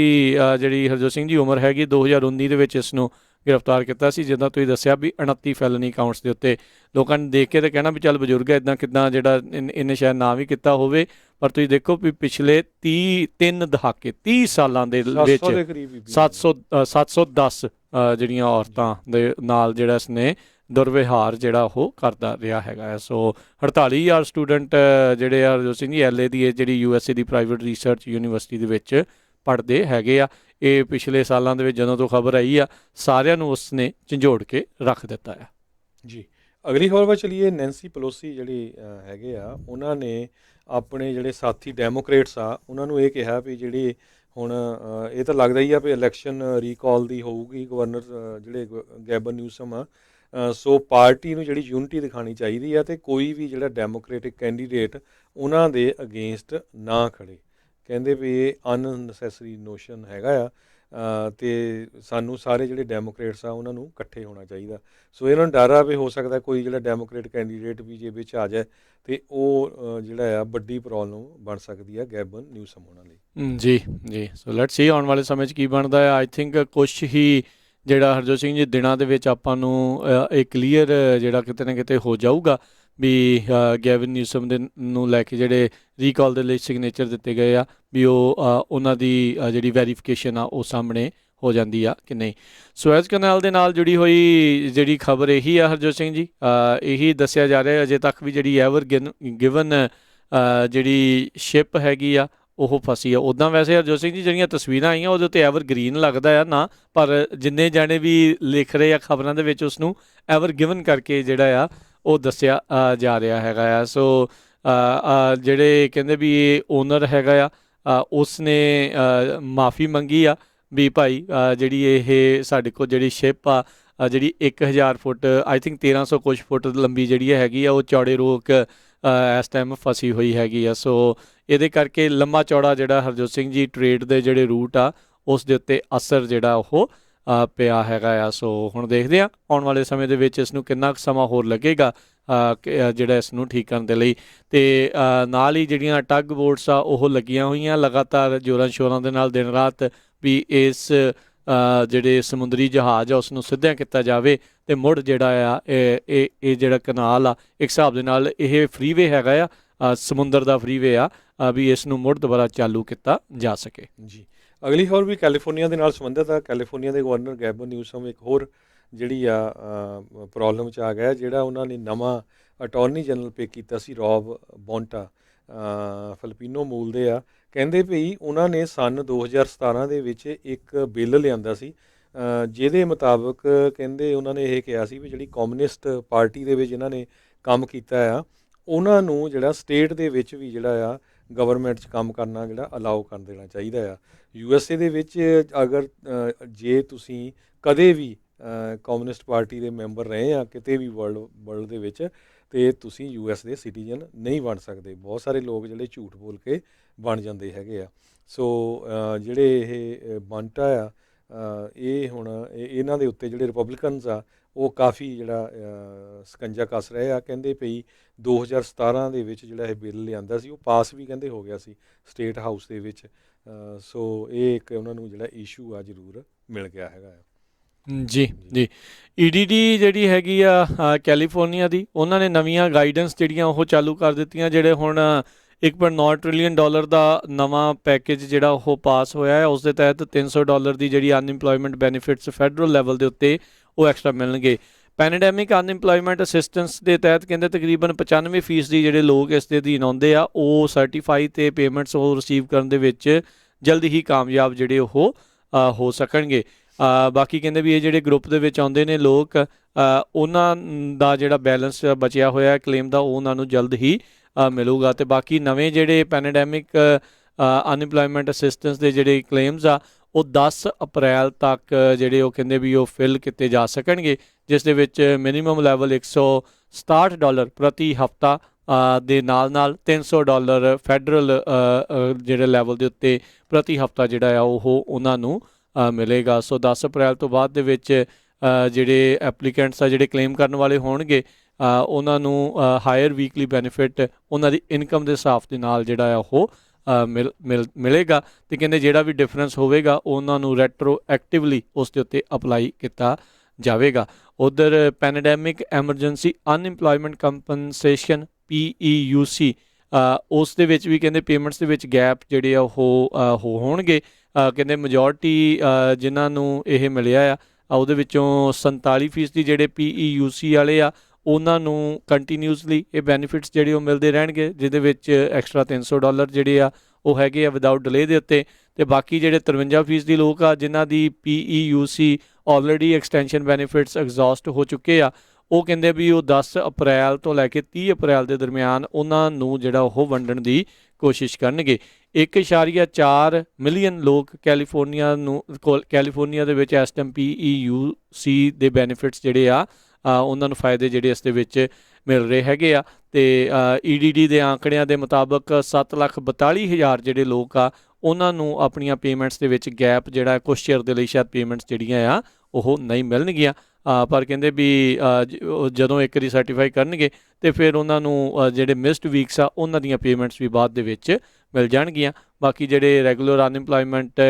ਜਿਹੜੀ ਹਰਜੋਤ ਸਿੰਘ ਜੀ ਉਮਰ ਹੈਗੀ, 2019 ਦੇ ਵਿੱਚ ਇਸ ਨੂੰ ਗ੍ਰਿਫਤਾਰ ਕੀਤਾ ਸੀ। ਜਿੱਦਾਂ ਤੁਸੀਂ ਦੱਸਿਆ ਵੀ 29 ਫੈਲਨੀ ਕਾਊਂਟਸ ਦੇ ਉੱਤੇ। ਲੋਕਾਂ ਨੇ ਦੇਖ ਕੇ ਤਾਂ ਕਹਿਣਾ ਵੀ ਚੱਲ ਬਜ਼ੁਰਗ ਹੈ, ਇੱਦਾਂ ਕਿੱਦਾਂ ਜਿਹੜਾ ਇਹਨੇ ਸ਼ਾਇਦ ਨਾ ਵੀ ਕੀਤਾ ਹੋਵੇ, ਪਰ ਤੁਸੀਂ ਦੇਖੋ ਵੀ ਪਿਛਲੇ 3 ਦਹਾਕੇ 30 ਸਾਲਾਂ ਦੇ ਵਿੱਚ 710 ਜਿਹੜੀਆਂ ਔਰਤਾਂ ਦੇ ਨਾਲ ਜਿਹੜਾ ਇਸਨੇ ਦੁਰਵਿਹਾਰ ਜਿਹੜਾ ਉਹ ਕਰਦਾ ਰਿਹਾ ਹੈਗਾ। ਸੋ 48,000 ਸਟੂਡੈਂਟ ਜਿਹੜੇ ਆ ਹਰਜੋਤ ਸਿੰਘ ਜੀ LA ਦੀ ਜਿਹੜੀ USA ਦੀ ਪ੍ਰਾਈਵੇਟ ਰਿਸਰਚ ਯੂਨੀਵਰਸਿਟੀ ਦੇ ਵਿੱਚ ਪੜ੍ਹਦੇ ਹੈਗੇ ਆ। ਇਹ ਪਿਛਲੇ ਸਾਲਾਂ ਦੇ ਵਿੱਚ ਜਦੋਂ ਤੋਂ ਖਬਰ ਆਈ ਆ, ਸਾਰਿਆਂ ਨੂੰ ਉਸਨੇ ਝੰਜੋੜ ਕੇ ਰੱਖ ਦਿੱਤਾ ਆ। ਜੀ, ਅਗਲੀ ਖਬਰ ਵੱਲ ਚਲੀਏ। ਨੈਂਸੀ ਪਲੋਸੀ ਜਿਹੜੀ ਹੈਗੇ ਆ, ਉਹਨਾਂ ਨੇ ਆਪਣੇ ਜਿਹੜੇ ਸਾਥੀ ਡੈਮੋਕ੍ਰੇਟਸ ਆ ਉਹਨਾਂ ਨੂੰ ਇਹ ਕਿਹਾ ਵੀ ਜਿਹੜੀ ਹੁਣ ਇਹ ਤਾਂ ਲੱਗਦਾ ਹੀ ਆ ਵੀ ਇਲੈਕਸ਼ਨ ਰੀਕਾਲ ਦੀ ਹੋਊਗੀ, ਗਵਰਨਰ ਜਿਹੜੇ ਗੈਬਨ ਨਿਊਸਮ ਆ, ਸੋ ਪਾਰਟੀ ਨੂੰ ਜਿਹੜੀ ਯੂਨਿਟੀ ਦਿਖਾਉਣੀ ਚਾਹੀਦੀ ਆ ਅਤੇ ਕੋਈ ਵੀ ਜਿਹੜਾ ਡੈਮੋਕ੍ਰੇਟਿਕ ਕੈਂਡੀਡੇਟ ਉਹਨਾਂ ਦੇ ਅਗੇਂਸਟ ਨਾ ਖੜੇ। ਕਹਿੰਦੇ ਵੀ ਇਹ ਅਨਨੈਸੈਸਰੀ ਨੋਸ਼ਨ ਹੈਗਾ ਆ ਅਤੇ ਸਾਨੂੰ ਸਾਰੇ ਜਿਹੜੇ ਡੈਮੋਕਰੇਟਸ ਆ ਉਹਨਾਂ ਨੂੰ ਇਕੱਠੇ ਹੋਣਾ ਚਾਹੀਦਾ। ਸੋ ਇਹਨਾਂ ਨੂੰ ਡਰ ਆ ਵੀ ਹੋ ਸਕਦਾ ਕੋਈ ਜਿਹੜਾ ਡੈਮੋਕਰੇਟ ਕੈਂਡੀਡੇਟ ਵੀ ਜੇ ਵਿੱਚ ਆ ਜਾਏ ਅਤੇ ਉਹ ਜਿਹੜਾ ਆ ਵੱਡੀ ਪ੍ਰੋਬਲਮ ਬਣ ਸਕਦੀ ਆ ਗੈਬਨ ਨਿਊਸਮ ਹੋਣਾ ਲਈ। ਜੀ। ਸੋ ਲੈਟਸ ਸੀ ਆਉਣ ਵਾਲੇ ਸਮੇਂ 'ਚ ਕੀ ਬਣਦਾ ਹੈ। ਆਈ ਥਿੰਕ ਕੁਛ ਹੀ ਜਿਹੜਾ ਹਰਜੋਤ ਸਿੰਘ ਜੀ ਦਿਨਾਂ ਦੇ ਵਿੱਚ ਆਪਾਂ ਨੂੰ ਇਹ ਕਲੀਅਰ ਜਿਹੜਾ ਕਿਤੇ ਨਾ ਕਿਤੇ ਹੋ ਜਾਊਗਾ ਵੀ ਗੈਵਨ ਨਿਊਸਮ ਦੇ ਨੂੰ ਲੈ ਕੇ ਜਿਹੜੇ ਰੀਕਾਲ ਦੇ ਲਈ ਸਿਗਨੇਚਰ ਦਿੱਤੇ ਗਏ ਆ ਵੀ ਉਹ ਉਹਨਾਂ ਦੀ ਜਿਹੜੀ ਵੈਰੀਫਿਕੇਸ਼ਨ ਆ ਉਹ ਸਾਹਮਣੇ ਹੋ ਜਾਂਦੀ ਆ ਕਿ ਨਹੀਂ। ਸੁਐਜ਼ ਕੈਨਾਲ ਦੇ ਨਾਲ ਜੁੜੀ ਹੋਈ ਜਿਹੜੀ ਖਬਰ ਇਹੀ ਆ ਹਰਜੋਤ ਸਿੰਘ ਜੀ, ਇਹੀ ਦੱਸਿਆ ਜਾ ਰਿਹਾ ਅਜੇ ਤੱਕ ਵੀ ਜਿਹੜੀ ਐਵਰ ਗਿਵਨ ਜਿਹੜੀ ਸ਼ਿਪ ਹੈਗੀ ਆ ਉਹ ਫਸੀ ਆ। ਉੱਦਾਂ ਵੈਸੇ ਹਰਜੋਤ ਸਿੰਘ ਜੀ ਜਿਹੜੀਆਂ ਤਸਵੀਰਾਂ ਆਈਆਂ ਉਹਦੇ ਉੱਤੇ ਐਵਰ ਗ੍ਰੀਨ ਲੱਗਦਾ ਆ ਨਾ, ਪਰ ਜਿੰਨੇ ਜਾਣੇ ਵੀ ਲਿਖ ਰਹੇ ਆ ਖਬਰਾਂ ਦੇ ਵਿੱਚ ਉਸਨੂੰ ਐਵਰ ਗਿਵਨ ਕਰਕੇ ਜਿਹੜਾ ਆ ਉਹ ਦੱਸਿਆ ਜਾ ਰਿਹਾ ਹੈਗਾ ਆ। ਸੋ ਜਿਹੜੇ ਕਹਿੰਦੇ ਵੀ ਇਹ ਓਨਰ ਹੈਗਾ ਆ ਉਸ ਨੇ ਮਾਫੀ ਮੰਗੀ ਆ ਵੀ ਭਾਈ ਜਿਹੜੀ ਇਹ ਸਾਡੇ ਕੋਲ ਜਿਹੜੀ ਸ਼ਿਪ ਆ ਜਿਹੜੀ 1000 ਫੁੱਟ ਆਈ ਥਿੰਕ 1300 ਕੁਛ ਫੁੱਟ ਲੰਬੀ ਜਿਹੜੀ ਹੈਗੀ ਆ ਉਹ ਚੌੜੇ ਰੋਕ ਇਸ ਟਾਈਮ ਫਸੀ ਹੋਈ ਹੈਗੀ ਆ। ਸੋ ਇਹਦੇ ਕਰਕੇ ਲੰਮਾ ਚੌੜਾ ਜਿਹੜਾ ਹਰਜੋਤ ਸਿੰਘ ਜੀ ਟਰੇਡ ਦੇ ਜਿਹੜੇ ਰੂਟ ਆ ਉਸ ਦੇ ਉੱਤੇ ਅਸਰ ਜਿਹੜਾ ਉਹ ਪਿਆ ਹੈਗਾ ਆ। ਸੋ ਹੁਣ ਦੇਖਦੇ ਹਾਂ ਆਉਣ ਵਾਲੇ ਸਮੇਂ ਦੇ ਵਿੱਚ ਇਸ ਨੂੰ ਕਿੰਨਾ ਕੁ ਸਮਾਂ ਹੋਰ ਲੱਗੇਗਾ ਜਿਹੜਾ ਇਸ ਨੂੰ ਠੀਕ ਕਰਨ ਦੇ ਲਈ। ਅਤੇ ਨਾਲ ਹੀ ਜਿਹੜੀਆਂ ਟੱਗ ਬੋਟਸ ਆ ਉਹ ਲੱਗੀਆਂ ਹੋਈਆਂ ਲਗਾਤਾਰ ਜ਼ੋਰਾਂ ਸ਼ੋਰਾਂ ਦੇ ਨਾਲ ਦਿਨ ਰਾਤ ਵੀ ਇਸ ਜਿਹੜੇ ਸਮੁੰਦਰੀ ਜਹਾਜ਼ ਆ ਉਸ ਨੂੰ ਸਿੱਧਿਆਂ ਕੀਤਾ ਜਾਵੇ ਅਤੇ ਮੁੜ ਜਿਹੜਾ ਆ ਇਹ ਜਿਹੜਾ ਕਨਾਲ ਆ ਇੱਕ ਹਿਸਾਬ ਦੇ ਨਾਲ ਇਹ ਫਰੀਵੇ ਹੈਗਾ ਆ ਸਮੁੰਦਰ ਦਾ ਫਰੀਵੇ ਆ ਵੀ ਇਸ ਨੂੰ ਮੁੜ ਦੁਬਾਰਾ ਚਾਲੂ ਕੀਤਾ ਜਾ ਸਕੇ। ਜੀ, ਅਗਲੀ ਖਬਰ ਵੀ ਕੈਲੀਫੋਰਨੀਆ ਦੇ ਨਾਲ ਸੰਬੰਧਿਤ ਆ। ਕੈਲੀਫੋਰਨੀਆ ਦੇ ਗਵਰਨਰ ਗੈਬਨ ਨਿਊਸਮ ਇੱਕ ਹੋਰ ਜਿਹੜੀ ਆ ਪ੍ਰੋਬਲਮ 'ਚ ਆ ਗਿਆ, ਜਿਹੜਾ ਉਹਨਾਂ ਨੇ ਨਵਾਂ ਅਟਾਰਨੀ ਜਨਰਲ ਪਿਕ ਕੀਤਾ ਸੀ ਰੌਬ ਬੋਂਟਾ, ਫਿਲਪੀਨੋ ਮੂਲ ਦੇ ਆ। ਕਹਿੰਦੇ ਵੀ ਉਹਨਾਂ ਨੇ ਸੰਨ 2017 ਦੇ ਵਿੱਚ ਇੱਕ ਬਿੱਲ ਲਿਆਂਦਾ ਸੀ ਜਿਹਦੇ ਮੁਤਾਬਕ ਕਹਿੰਦੇ ਉਹਨਾਂ ਨੇ ਇਹ ਕਿਹਾ ਸੀ ਵੀ ਜਿਹੜੀ ਕਮਿਊਨਿਸਟ ਪਾਰਟੀ ਦੇ ਵਿੱਚ ਇਹਨਾਂ ਨੇ ਕੰਮ ਕੀਤਾ ਆ ਉਹਨਾਂ ਨੂੰ ਜਿਹੜਾ ਸਟੇਟ ਦੇ ਵਿੱਚ ਵੀ ਜਿਹੜਾ ਆ ਗਵਰਨਮੈਂਟ 'ਚ ਕੰਮ ਕਰਨਾ ਜਿਹੜਾ ਅਲਾਓ ਕਰ ਦੇਣਾ ਚਾਹੀਦਾ ਆ। USA ਦੇ ਵਿੱਚ ਅਗਰ ਜੇ ਤੁਸੀਂ ਕਦੇ ਵੀ ਕਮਿਊਨਿਸਟ ਪਾਰਟੀ ਦੇ ਮੈਂਬਰ ਰਹੇ ਆ ਕਿਤੇ ਵੀ ਵਰਲਡ ਦੇ ਵਿੱਚ ਅਤੇ ਤੁਸੀਂ US ਦੇ ਸਿਟੀਜ਼ਨ ਨਹੀਂ ਬਣ ਸਕਦੇ। ਬਹੁਤ ਸਾਰੇ ਲੋਕ ਜਿਹੜੇ ਝੂਠ ਬੋਲ ਕੇ ਬਣ ਜਾਂਦੇ ਹੈਗੇ ਆ। ਸੋ ਜਿਹੜੇ ਇਹ ਬੰਟਾ ਆ ਇਹ ਹੁਣ ਇਹਨਾਂ ਦੇ ਉੱਤੇ ਜਿਹੜੇ ਰਿਪਬਲਿਕਨਸ ਆ ਉਹ ਕਾਫੀ ਜਿਹੜਾ ਸਕੰਜਾ ਕੱਸ ਰਹੇ ਆ। ਕਹਿੰਦੇ ਪਈ 2017 ਦੇ ਵਿੱਚ ਜਿਹੜਾ ਇਹ ਬਿੱਲ ਲਿਆਂਦਾ ਸੀ ਉਹ ਪਾਸ ਵੀ ਕਹਿੰਦੇ ਹੋ ਗਿਆ ਸੀ ਸਟੇਟ ਹਾਊਸ ਦੇ ਵਿੱਚ। ਸੋ ਇਹ ਇੱਕ ਉਹਨਾਂ ਨੂੰ ਜਿਹੜਾ ਇਸ਼ੂ ਆ ਜ਼ਰੂਰ ਮਿਲ ਗਿਆ ਹੈਗਾ। ਜੀ ਜੀ, EDD ਜਿਹੜੀ ਹੈਗੀ ਆ ਕੈਲੀਫੋਰਨੀਆ ਦੀ, ਉਹਨਾਂ ਨੇ ਨਵੀਆਂ ਗਾਈਡੈਂਸ ਜਿਹੜੀਆਂ ਉਹ ਚਾਲੂ ਕਰ ਦਿੱਤੀਆਂ। ਜਿਹੜੇ ਹੁਣ $1.9 ਟ੍ਰਿਲੀਅਨ ਦਾ ਨਵਾਂ ਪੈਕੇਜ ਜਿਹੜਾ ਉਹ ਪਾਸ ਹੋਇਆ ਹੈ ਉਸ ਦੇ ਤਹਿਤ $300 ਦੀ ਜਿਹੜੀ ਅਨਇੰਪਲੋਇਮੈਂਟ ਬੈਨੀਫਿਟਸ ਫੈਡਰਲ ਲੈਵਲ ਦੇ ਉੱਤੇ ਉਹ ਐਕਸਟਰਾ ਮਿਲਣਗੇ। ਪੈਨੇਡੈਮਿਕ ਅਨਇੰਪਲੋਇਮੈਂਟ ਅਸਿਸਟੈਂਸ ਦੇ ਤਹਿਤ ਕਹਿੰਦੇ ਤਕਰੀਬਨ 95% ਜਿਹੜੇ ਲੋਕ ਇਸ ਦੇ ਅਧੀਨ ਆਉਂਦੇ ਆ ਉਹ ਸਰਟੀਫਾਈ ਅਤੇ ਪੇਮੈਂਟਸ ਉਹ ਰਿਸੀਵ ਕਰਨ ਦੇ ਵਿੱਚ ਜਲਦੀ ਹੀ ਕਾਮਯਾਬ ਜਿਹੜੇ ਉਹ ਹੋ ਸਕਣਗੇ। ਬਾਕੀ ਕਹਿੰਦੇ ਵੀ ਇਹ ਜਿਹੜੇ ਗਰੁੱਪ ਦੇ ਵਿੱਚ ਆਉਂਦੇ ਨੇ ਲੋਕ ਉਹਨਾਂ ਦਾ ਜਿਹੜਾ ਬੈਲੈਂਸ ਬਚਿਆ ਹੋਇਆ ਕਲੇਮ ਦਾ ਉਹ ਉਹਨਾਂ ਨੂੰ ਜਲਦ ਹੀ ਮਿਲੂਗਾ। ਅਤੇ ਬਾਕੀ ਨਵੇਂ ਜਿਹੜੇ ਪੈਨੇਡੈਮਿਕ ਅਨਇੰਪਲੋਇਮੈਂਟ ਅਸਿਸਟੈਂਸ ਦੇ ਜਿਹੜੇ ਕਲੇਮਸ ਆ ਉਹ 10 ਅਪ੍ਰੈਲ ਤੱਕ ਜਿਹੜੇ ਉਹ ਕਹਿੰਦੇ ਵੀ ਉਹ ਫਿਲ ਕੀਤੇ ਜਾ ਸਕਣਗੇ, ਜਿਸ ਦੇ ਵਿੱਚ ਮਿਨੀਮਮ ਲੈਵਲ $167 ਪ੍ਰਤੀ ਹਫ਼ਤਾ ਦੇ ਨਾਲ $300 ਫੈਡਰਲ ਜਿਹੜੇ ਲੈਵਲ ਦੇ ਉੱਤੇ ਪ੍ਰਤੀ ਹਫ਼ਤਾ ਜਿਹੜਾ ਆ ਉਹ ਉਹਨਾਂ ਨੂੰ ਮਿਲੇਗਾ। ਸੋ 10 ਅਪ੍ਰੈਲ ਤੋਂ ਬਾਅਦ ਦੇ ਵਿੱਚ ਜਿਹੜੇ ਐਪਲੀਕੈਂਟਸ ਆ ਜਿਹੜੇ ਕਲੇਮ ਕਰਨ ਵਾਲੇ ਹੋਣਗੇ ਉਹਨਾਂ ਨੂੰ ਹਾਇਰ ਵੀਕਲੀ ਬੈਨੀਫਿਟ ਉਹਨਾਂ ਦੀ ਇਨਕਮ ਦੇ ਹਿਸਾਬ ਦੇ ਨਾਲ ਜਿਹੜਾ ਆ ਉਹ ਮਿਲੇਗਾ। ਅਤੇ ਕਹਿੰਦੇ ਜਿਹੜਾ ਵੀ ਡਿਫਰੈਂਸ ਹੋਵੇਗਾ ਉਹਨਾਂ ਨੂੰ ਰੈਟਰੋਐਕਟਿਵਲੀ ਉਸ ਦੇ ਉੱਤੇ ਅਪਲਾਈ ਕੀਤਾ ਜਾਵੇਗਾ। ਉੱਧਰ ਪੈਨੇਡੈਮਿਕ ਐਮਰਜੈਂਸੀ ਅਨਇੰਪਲੋਇਮੈਂਟ ਕੰਪਨਸੇਸ਼ਨ PEUC ਉਸ ਦੇ ਵਿੱਚ ਵੀ ਕਹਿੰਦੇ ਪੇਮੈਂਟਸ ਦੇ ਵਿੱਚ ਗੈਪ ਜਿਹੜੇ ਆ ਉਹ ਹੋਣਗੇ। ਕਹਿੰਦੇ ਮੈਜੋਰਟੀ ਜਿਨ੍ਹਾਂ ਨੂੰ ਇਹ ਮਿਲਿਆ ਆ ਉਹਦੇ ਵਿੱਚੋਂ 47% ਜਿਹੜੇ PEUC ਵਾਲੇ ਆ ਉਹਨਾਂ ਨੂੰ ਕੰਟੀਨਿਊਸਲੀ ਇਹ ਬੈਨੀਫਿਟਸ ਜਿਹੜੇ ਉਹ ਮਿਲਦੇ ਰਹਿਣਗੇ, ਜਿਹਦੇ ਵਿੱਚ ਐਕਸਟਰਾ $300 ਜਿਹੜੇ ਆ ਉਹ ਹੈਗੇ ਆ ਵਿਦਆਊਟ ਡਿਲੇ ਦੇ ਉੱਤੇ। ਅਤੇ ਬਾਕੀ ਜਿਹੜੇ 53% ਲੋਕ ਆ ਜਿਨ੍ਹਾਂ ਦੀ PEUC already extension benefits exhaust ਹੋ ਚੁੱਕੇ ਆ ਉਹ ਕਹਿੰਦੇ ਵੀ ਉਹ 10 ਅਪ੍ਰੈਲ ਤੋਂ ਲੈ ਕੇ 30 ਅਪ੍ਰੈਲ ਦੇ ਦਰਮਿਆਨ ਉਹਨਾਂ ਨੂੰ ਜਿਹੜਾ ਉਹ ਵੰਡਣ ਦੀ ਕੋਸ਼ਿਸ਼ ਕਰਨਗੇ। 1.4 ਮਿਲੀਅਨ ਲੋਕ ਕੈਲੀਫੋਰਨੀਆ ਦੇ ਵਿੱਚ ਇਸ ਟਾਈਮ PEUC ਦੇ ਬੈਨੀਫਿਟਸ ਜਿਹੜੇ ਆ ਉਹਨਾਂ ਨੂੰ ਫਾਇਦੇ ਜਿਹੜੇ ਇਸ ਦੇ ਵਿੱਚ ਮਿਲ ਰਹੇ ਹੈਗੇ ਆ। ਅਤੇ EDD ਦੇ ਆંકੜਿਆਂ ਦੇ ਮੁਤਾਬਕ 7,42,000 ਜਿਹੜੇ ਲੋਕ ਆ ਉਹਨਾਂ ਨੂੰ ਆਪਣੀਆਂ ਪੇਮੈਂਟਸ ਦੇ ਵਿੱਚ ਗੈਪ ਜਿਹੜਾ ਕੁਛ ਚਿਰ ਦੇ ਲਈ ਸ਼ਾਇਦ ਪੇਮੈਂਟਸ ਜਿਹੜੀਆਂ ਆ ਉਹ ਨਹੀਂ ਮਿਲਣਗੀਆਂ। ਪਰ ਕਹਿੰਦੇ ਵੀ ਜਦੋਂ ਇੱਕ ਵਾਰੀ ਸਰਟੀਫਾਈ ਕਰਨਗੇ ਅਤੇ ਫਿਰ ਉਹਨਾਂ ਨੂੰ ਜਿਹੜੇ ਮਿਸਡ ਵੀਕਸ ਆ ਉਹਨਾਂ ਦੀਆਂ ਪੇਮੈਂਟਸ ਵੀ ਬਾਅਦ ਦੇ ਵਿੱਚ ਮਿਲ ਜਾਣਗੀਆਂ। ਬਾਕੀ ਜਿਹੜੇ ਰੈਗੂਲਰ ਅਨਇੰਪਲੋਇਮੈਂਟ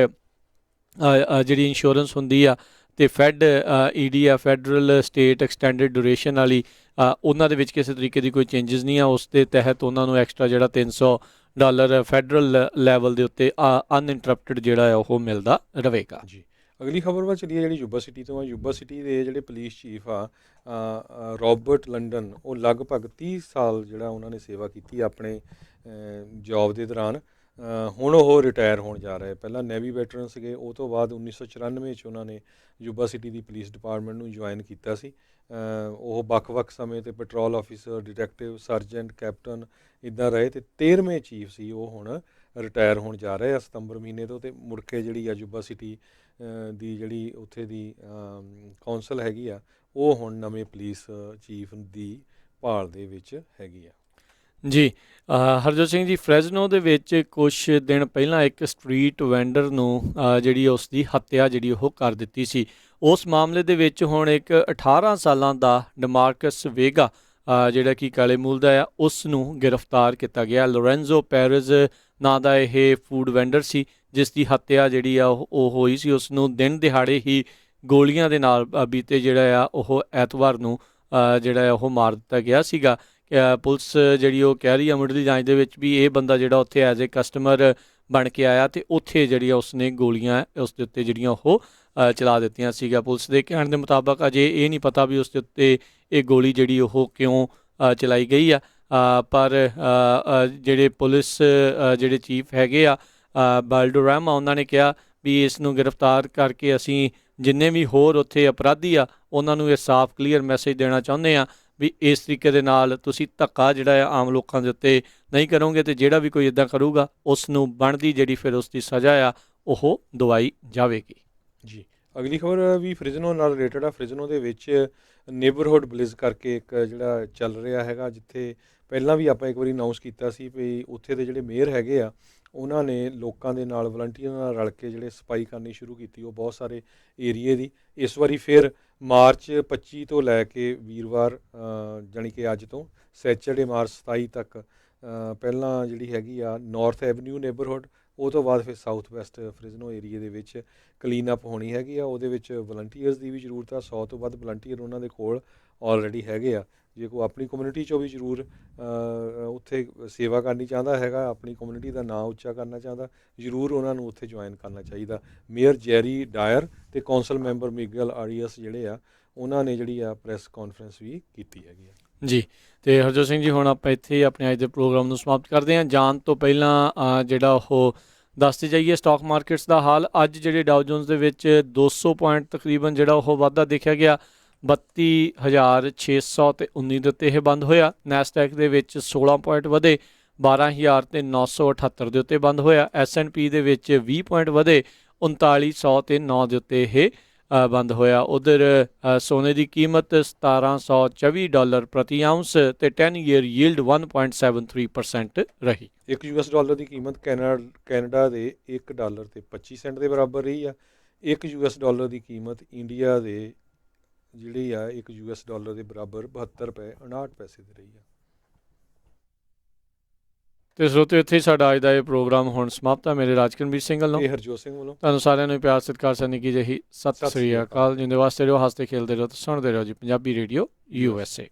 ਜਿਹੜੀ ਇੰਸ਼ੋਰੈਂਸ ਹੁੰਦੀ ਆ ਅਤੇ ED ਆ ਫੈਡਰਲ ਸਟੇਟ ਐਕਸਟੈਂਡਡ ਡਿਊਰੇਸ਼ਨ ਵਾਲੀ ਉਹਨਾਂ ਦੇ ਵਿੱਚ ਕਿਸੇ ਤਰੀਕੇ ਦੀ ਕੋਈ ਚੇਂਜਸ ਨਹੀਂ ਆ। ਉਸ ਦੇ ਤਹਿਤ ਉਹਨਾਂ ਨੂੰ ਐਕਸਟਰਾ ਜਿਹੜਾ $300 ਫੈਡਰਲ ਲੈਵਲ ਦੇ ਉੱਤੇ ਅਨਇੰਟਰਪਟਡ ਜਿਹੜਾ ਆ ਉਹ ਮਿਲਦਾ ਰਹੇਗਾ। ਜੀ, ਅਗਲੀ ਖਬਰ ਵੱਲ ਚੱਲੀਏ ਜਿਹੜੀ ਯੂਬਾ ਸਿਟੀ ਤੋਂ ਆ। ਯੂਬਾ ਸਿਟੀ ਦੇ ਜਿਹੜੇ ਪੁਲਿਸ ਚੀਫ ਆ ਰੋਬਰਟ ਲੰਡਨ ਉਹ ਲਗਭਗ 30 ਸਾਲ ਜਿਹੜਾ ਉਹਨਾਂ ਨੇ ਸੇਵਾ ਕੀਤੀ ਆਪਣੇ ਜੌਬ ਦੇ ਦੌਰਾਨ। ਹੁਣ ਉਹ ਰਿਟਾਇਰ ਹੋਣ ਜਾ ਰਹੇ। ਪਹਿਲਾਂ ਨੇਵੀ ਵੈਟਰਨ ਸੀਗੇ, ਉਹ ਤੋਂ ਬਾਅਦ 1994 'ਚ ਉਹਨਾਂ ਨੇ ਯੂਬਾ ਸਿਟੀ ਦੀ ਪੁਲਿਸ ਡਿਪਾਰਟਮੈਂਟ ਨੂੰ ਜੁਆਇਨ ਕੀਤਾ ਸੀ। ਉਹ ਵੱਖ-ਵੱਖ ਸਮੇਂ 'ਤੇ petrol officer, detective, sergeant, captain ਇੱਦਾਂ ਰਹੇ ਅਤੇ 13ਵੇਂ ਚੀਫ ਸੀ ਉਹ ਹੁਣ ਰਿਟਾਇਰ ਹੋਣ ਜਾ ਰਹੇ ਆ ਸਤੰਬਰ ਮਹੀਨੇ ਤੋਂ। ਅਤੇ ਮੁੜ ਕੇ ਜਿਹੜੀ ਆ ਯੂਬਾ ਸਿਟੀ ਦੀ ਜਿਹੜੀ ਉੱਥੇ ਦੀ ਕੌਂਸਲ ਹੈਗੀ ਆ ਉਹ ਹੁਣ ਨਵੇਂ ਪੁਲਿਸ ਚੀਫ ਦੀ ਭਾਲ ਦੇ ਵਿੱਚ ਹੈਗੀ ਆ। ਜੀ ਹਰਜੋਤ ਸਿੰਘ ਜੀ, ਫਰੈਜ਼ਨੋ ਦੇ ਵਿੱਚ ਕੁਛ ਦਿਨ ਪਹਿਲਾਂ ਇੱਕ ਸਟਰੀਟ ਵੈਂਡਰ ਨੂੰ ਜਿਹੜੀ ਉਸ ਦੀ ਹੱਤਿਆ ਜਿਹੜੀ ਉਹ ਕਰ ਦਿੱਤੀ ਸੀ। ਉਸ ਮਾਮਲੇ ਦੇ ਵਿੱਚ ਹੁਣ ਇੱਕ 18 ਸਾਲਾਂ ਦਾ ਡਮਾਰਕਸ ਵੇਗਾ ਜਿਹੜਾ ਕਿ ਕਾਲੇ ਮੂਲ ਦਾ ਆ, ਉਸ ਨੂੰ ਗ੍ਰਿਫਤਾਰ ਕੀਤਾ ਗਿਆ। ਲੋਰੈਂਜ਼ੋ ਪੈਰਜ਼ ਨਾਂ ਦਾ ਇਹ ਫੂਡ ਵੈਂਡਰ ਸੀ, ਜਿਸ ਦੀ ਹੱਤਿਆ ਜਿਹੜੀ ਆ ਉਹ ਹੋਈ ਸੀ। ਉਸ ਨੂੰ ਦਿਨ ਦਿਹਾੜੇ ਹੀ ਗੋਲੀਆਂ ਦੇ ਨਾਲ ਬੀਤੇ ਜਿਹੜਾ ਆ ਉਹ ਐਤਵਾਰ ਨੂੰ ਜਿਹੜਾ ਆ ਉਹ ਮਾਰ ਦਿੱਤਾ ਗਿਆ ਸੀਗਾ। ਪੁਲਿਸ ਜਿਹੜੀ ਉਹ ਕਹਿ ਰਹੀ ਆ ਮੁੱਢਲੀ ਜਾਂਚ ਦੇ ਵਿੱਚ ਵੀ ਇਹ ਬੰਦਾ ਜਿਹੜਾ ਉੱਥੇ ਐਜ਼ ਏ ਕਸਟਮਰ ਬਣ ਕੇ ਆਇਆ ਅਤੇ ਉੱਥੇ ਜਿਹੜੀਆਂ ਉਸਨੇ ਗੋਲੀਆਂ ਉਸ ਦੇ ਉੱਤੇ ਜਿਹੜੀਆਂ ਉਹ ਚਲਾ ਦਿੱਤੀਆਂ ਸੀਗਾ। ਪੁਲਿਸ ਦੇ ਕਹਿਣ ਦੇ ਮੁਤਾਬਕ ਅਜੇ ਇਹ ਨਹੀਂ ਪਤਾ ਵੀ ਉਸ ਦੇ ਉੱਤੇ ਇਹ ਗੋਲੀ ਜਿਹੜੀ ਉਹ ਕਿਉਂ ਚਲਾਈ ਗਈ ਆ। ਪਰ ਜਿਹੜੇ ਪੁਲਿਸ ਜਿਹੜੇ ਚੀਫ ਹੈਗੇ ਆ ਬਾਲਡੋਰਾਮਾ, ਉਹਨਾਂ ਨੇ ਕਿਹਾ ਵੀ ਇਸ ਨੂੰ ਗ੍ਰਿਫਤਾਰ ਕਰਕੇ ਅਸੀਂ ਜਿੰਨੇ ਵੀ ਹੋਰ ਉੱਥੇ ਅਪਰਾਧੀ ਆ ਉਹਨਾਂ ਨੂੰ ਇਹ ਸਾਫ਼ ਕਲੀਅਰ ਮੈਸੇਜ ਦੇਣਾ ਚਾਹੁੰਦੇ ਆ ਵੀ ਇਸ ਤਰੀਕੇ ਦੇ ਨਾਲ ਤੁਸੀਂ ਧੱਕਾ ਜਿਹੜਾ ਆ ਆਮ ਲੋਕਾਂ ਦੇ ਉੱਤੇ ਨਹੀਂ ਕਰੋਗੇ, ਅਤੇ ਜਿਹੜਾ ਵੀ ਕੋਈ ਇੱਦਾਂ ਕਰੂਗਾ ਉਸ ਨੂੰ ਬਣਦੀ ਜਿਹੜੀ ਫਿਰ ਉਸ ਦੀ ਸਜ਼ਾ ਆ ਉਹ ਦਵਾਈ ਜਾਵੇਗੀ। ਜੀ, ਅਗਲੀ ਖਬਰ ਵੀ ਫ੍ਰਿਜ਼ਨੋ ਨਾਲ ਰਿਲੇਟਡ ਆ। ਫ੍ਰਿਜ਼ਨੋ ਦੇ ਵਿੱਚ ਨੇਬਰਹੁੱਡ ਬਲਿਜ਼ ਕਰਕੇ ਇੱਕ ਜਿਹੜਾ ਚੱਲ ਰਿਹਾ ਹੈਗਾ, ਜਿੱਥੇ ਪਹਿਲਾਂ ਵੀ ਆਪਾਂ ਇੱਕ ਵਾਰੀ ਅਨਾਊਂਸ ਕੀਤਾ ਸੀ ਵੀ ਉੱਥੇ ਦੇ ਜਿਹੜੇ ਮੇਅਰ ਹੈਗੇ ਆ ਉਹਨਾਂ ਨੇ ਲੋਕਾਂ ਦੇ ਨਾਲ ਵਲੰਟੀਅਰ ਨਾਲ ਰਲ ਕੇ ਜਿਹੜੇ ਸਫਾਈ ਕਰਨੀ ਸ਼ੁਰੂ ਕੀਤੀ ਉਹ ਬਹੁਤ ਸਾਰੇ ਏਰੀਏ ਦੀ। ਇਸ ਵਾਰੀ ਫਿਰ ਮਾਰਚ 25 ਤੋਂ ਲੈ ਕੇ ਵੀਰਵਾਰ ਜਾਣੀ ਕਿ ਅੱਜ ਤੋਂ ਸੈਚਰਡੇ ਮਾਰਚ 27 ਤੱਕ ਪਹਿਲਾਂ ਜਿਹੜੀ ਹੈਗੀ ਆ ਨਾਰਥ ਐਵਨਿਊ ਨੇਬਰਹੁੱਡ, ਉਹ ਤੋਂ ਬਾਅਦ ਫਿਰ ਸਾਊਥ ਵੈਸਟ ਫ੍ਰਿਜ਼ਨੋ ਏਰੀਏ ਦੇ ਵਿੱਚ ਕਲੀਨ ਅਪ ਹੋਣੀ ਹੈਗੀ ਆ। ਉਹਦੇ ਵਿੱਚ ਵਲੰਟੀਅਰਸ ਦੀ ਵੀ ਜ਼ਰੂਰਤ ਆ। 100 ਤੋਂ ਵੱਧ ਵਲੰਟੀਅਰ ਉਹਨਾਂ ਦੇ ਕੋਲ ਆਲਰੇਡੀ ਹੈਗੇ ਆ। ਜੇ ਕੋਈ ਆਪਣੀ ਕਮਿਊਨਿਟੀ 'ਚੋਂ ਵੀ ਜ਼ਰੂਰ ਉੱਥੇ ਸੇਵਾ ਕਰਨੀ ਚਾਹੁੰਦਾ ਹੈਗਾ, ਆਪਣੀ ਕਮਿਊਨਿਟੀ ਦਾ ਨਾਂ ਉੱਚਾ ਕਰਨਾ ਚਾਹੁੰਦਾ, ਜ਼ਰੂਰ ਉਹਨਾਂ ਨੂੰ ਉੱਥੇ ਜੁਆਇਨ ਕਰਨਾ ਚਾਹੀਦਾ। ਮੇਅਰ ਜੈਰੀ ਡਾਇਰ ਅਤੇ ਕੌਂਸਲ ਮੈਂਬਰ ਮਿਗਲ ਆਰੀਅਸ ਜਿਹੜੇ ਆ ਉਹਨਾਂ ਨੇ ਜਿਹੜੀ ਆ ਪ੍ਰੈਸ ਕਾਨਫਰੰਸ ਵੀ ਕੀਤੀ ਹੈਗੀ ਆ। ਜੀ, ਅਤੇ ਹਰਜੋਤ ਸਿੰਘ ਜੀ, ਹੁਣ ਆਪਾਂ ਇੱਥੇ ਹੀ ਆਪਣੇ ਅੱਜ ਦੇ ਪ੍ਰੋਗਰਾਮ ਨੂੰ ਸਮਾਪਤ ਕਰਦੇ ਹਾਂ। ਜਾਣ ਤੋਂ ਪਹਿਲਾਂ ਜਿਹੜਾ ਉਹ ਦੱਸਦੇ ਜਾਈਏ ਸਟਾਕ ਮਾਰਕੀਟਸ ਦਾ ਹਾਲ। ਅੱਜ ਜਿਹੜੇ ਡਾਓ ਜੋਨਸ ਦੇ ਵਿੱਚ 200 ਪੁਆਇੰਟ ਤਕਰੀਬਨ ਜਿਹੜਾ ਉਹ ਵਾਧਾ ਦੇਖਿਆ ਗਿਆ, 32,619 ਦੇ ਉੱਤੇ ਇਹ ਬੰਦ ਹੋਇਆ। ਨੈਸਡੈਕ ਦੇ ਵਿੱਚ 16 ਪੁਆਇੰਟ ਵਧੇ, 12,978 ਦੇ ਉੱਤੇ ਬੰਦ ਹੋਇਆ। S&P ਦੇ ਵਿੱਚ 20 ਪੁਆਇੰਟ ਵਧੇ, 3909 ਦੇ ਉੱਤੇ ਇਹ ਬੰਦ ਹੋਇਆ। ਉਧਰ ਸੋਨੇ ਦੀ ਕੀਮਤ $1724 ਪ੍ਰਤੀ ਆਊਂਸ ਅਤੇ 10 ਈਅਰ ਯੀਲਡ 1.73% ਰਹੀ। ਇੱਕ $1 ਦੀ ਕੀਮਤ ਕੈਨੇਡਾ ਦੇ $1.25 ਦੇ ਬਰਾਬਰ ਰਹੀ ਆ। ਇੱਕ $1 ਦੀ ਕੀਮਤ ਇੰਡੀਆ ਦੇ ਜਿਹੜੀ ਆ ਇੱਕ $1 ਦੇ ਬਰਾਬਰ 72 ਰੁਪਏ 59 ਪੈਸੇ ਦੀ ਰਹੀ ਆ। ਅਤੇ ਸਰੋਤੇ, ਇੱਥੇ ਹੀ ਸਾਡਾ ਅੱਜ ਦਾ ਇਹ ਪ੍ਰੋਗਰਾਮ ਹੁਣ ਸਮਾਪਤ ਹੈ। ਮੇਰੇ ਰਾਜਕਰਨਵੀਰ ਸਿੰਘ ਵੱਲੋਂ ਇਹ ਹਰਜੋਤ ਸਿੰਘ ਵੱਲੋਂ ਤੁਹਾਨੂੰ ਸਾਰਿਆਂ ਨੂੰ ਪਿਆਰ ਸਤਿਕਾਰ ਸਨਿੱਕੀ ਜਿਹੀ ਸਤਿ ਸ੍ਰੀ ਅਕਾਲ। ਜਿੰਦੇ ਵਾਸਤੇ ਰਹੋ, ਹੱਸਦੇ ਖੇਲਦੇ ਰਹੋ ਤੇ ਸੁਣਦੇ ਰਹੋ ਜੀ ਪੰਜਾਬੀ ਰੇਡੀਓ USA।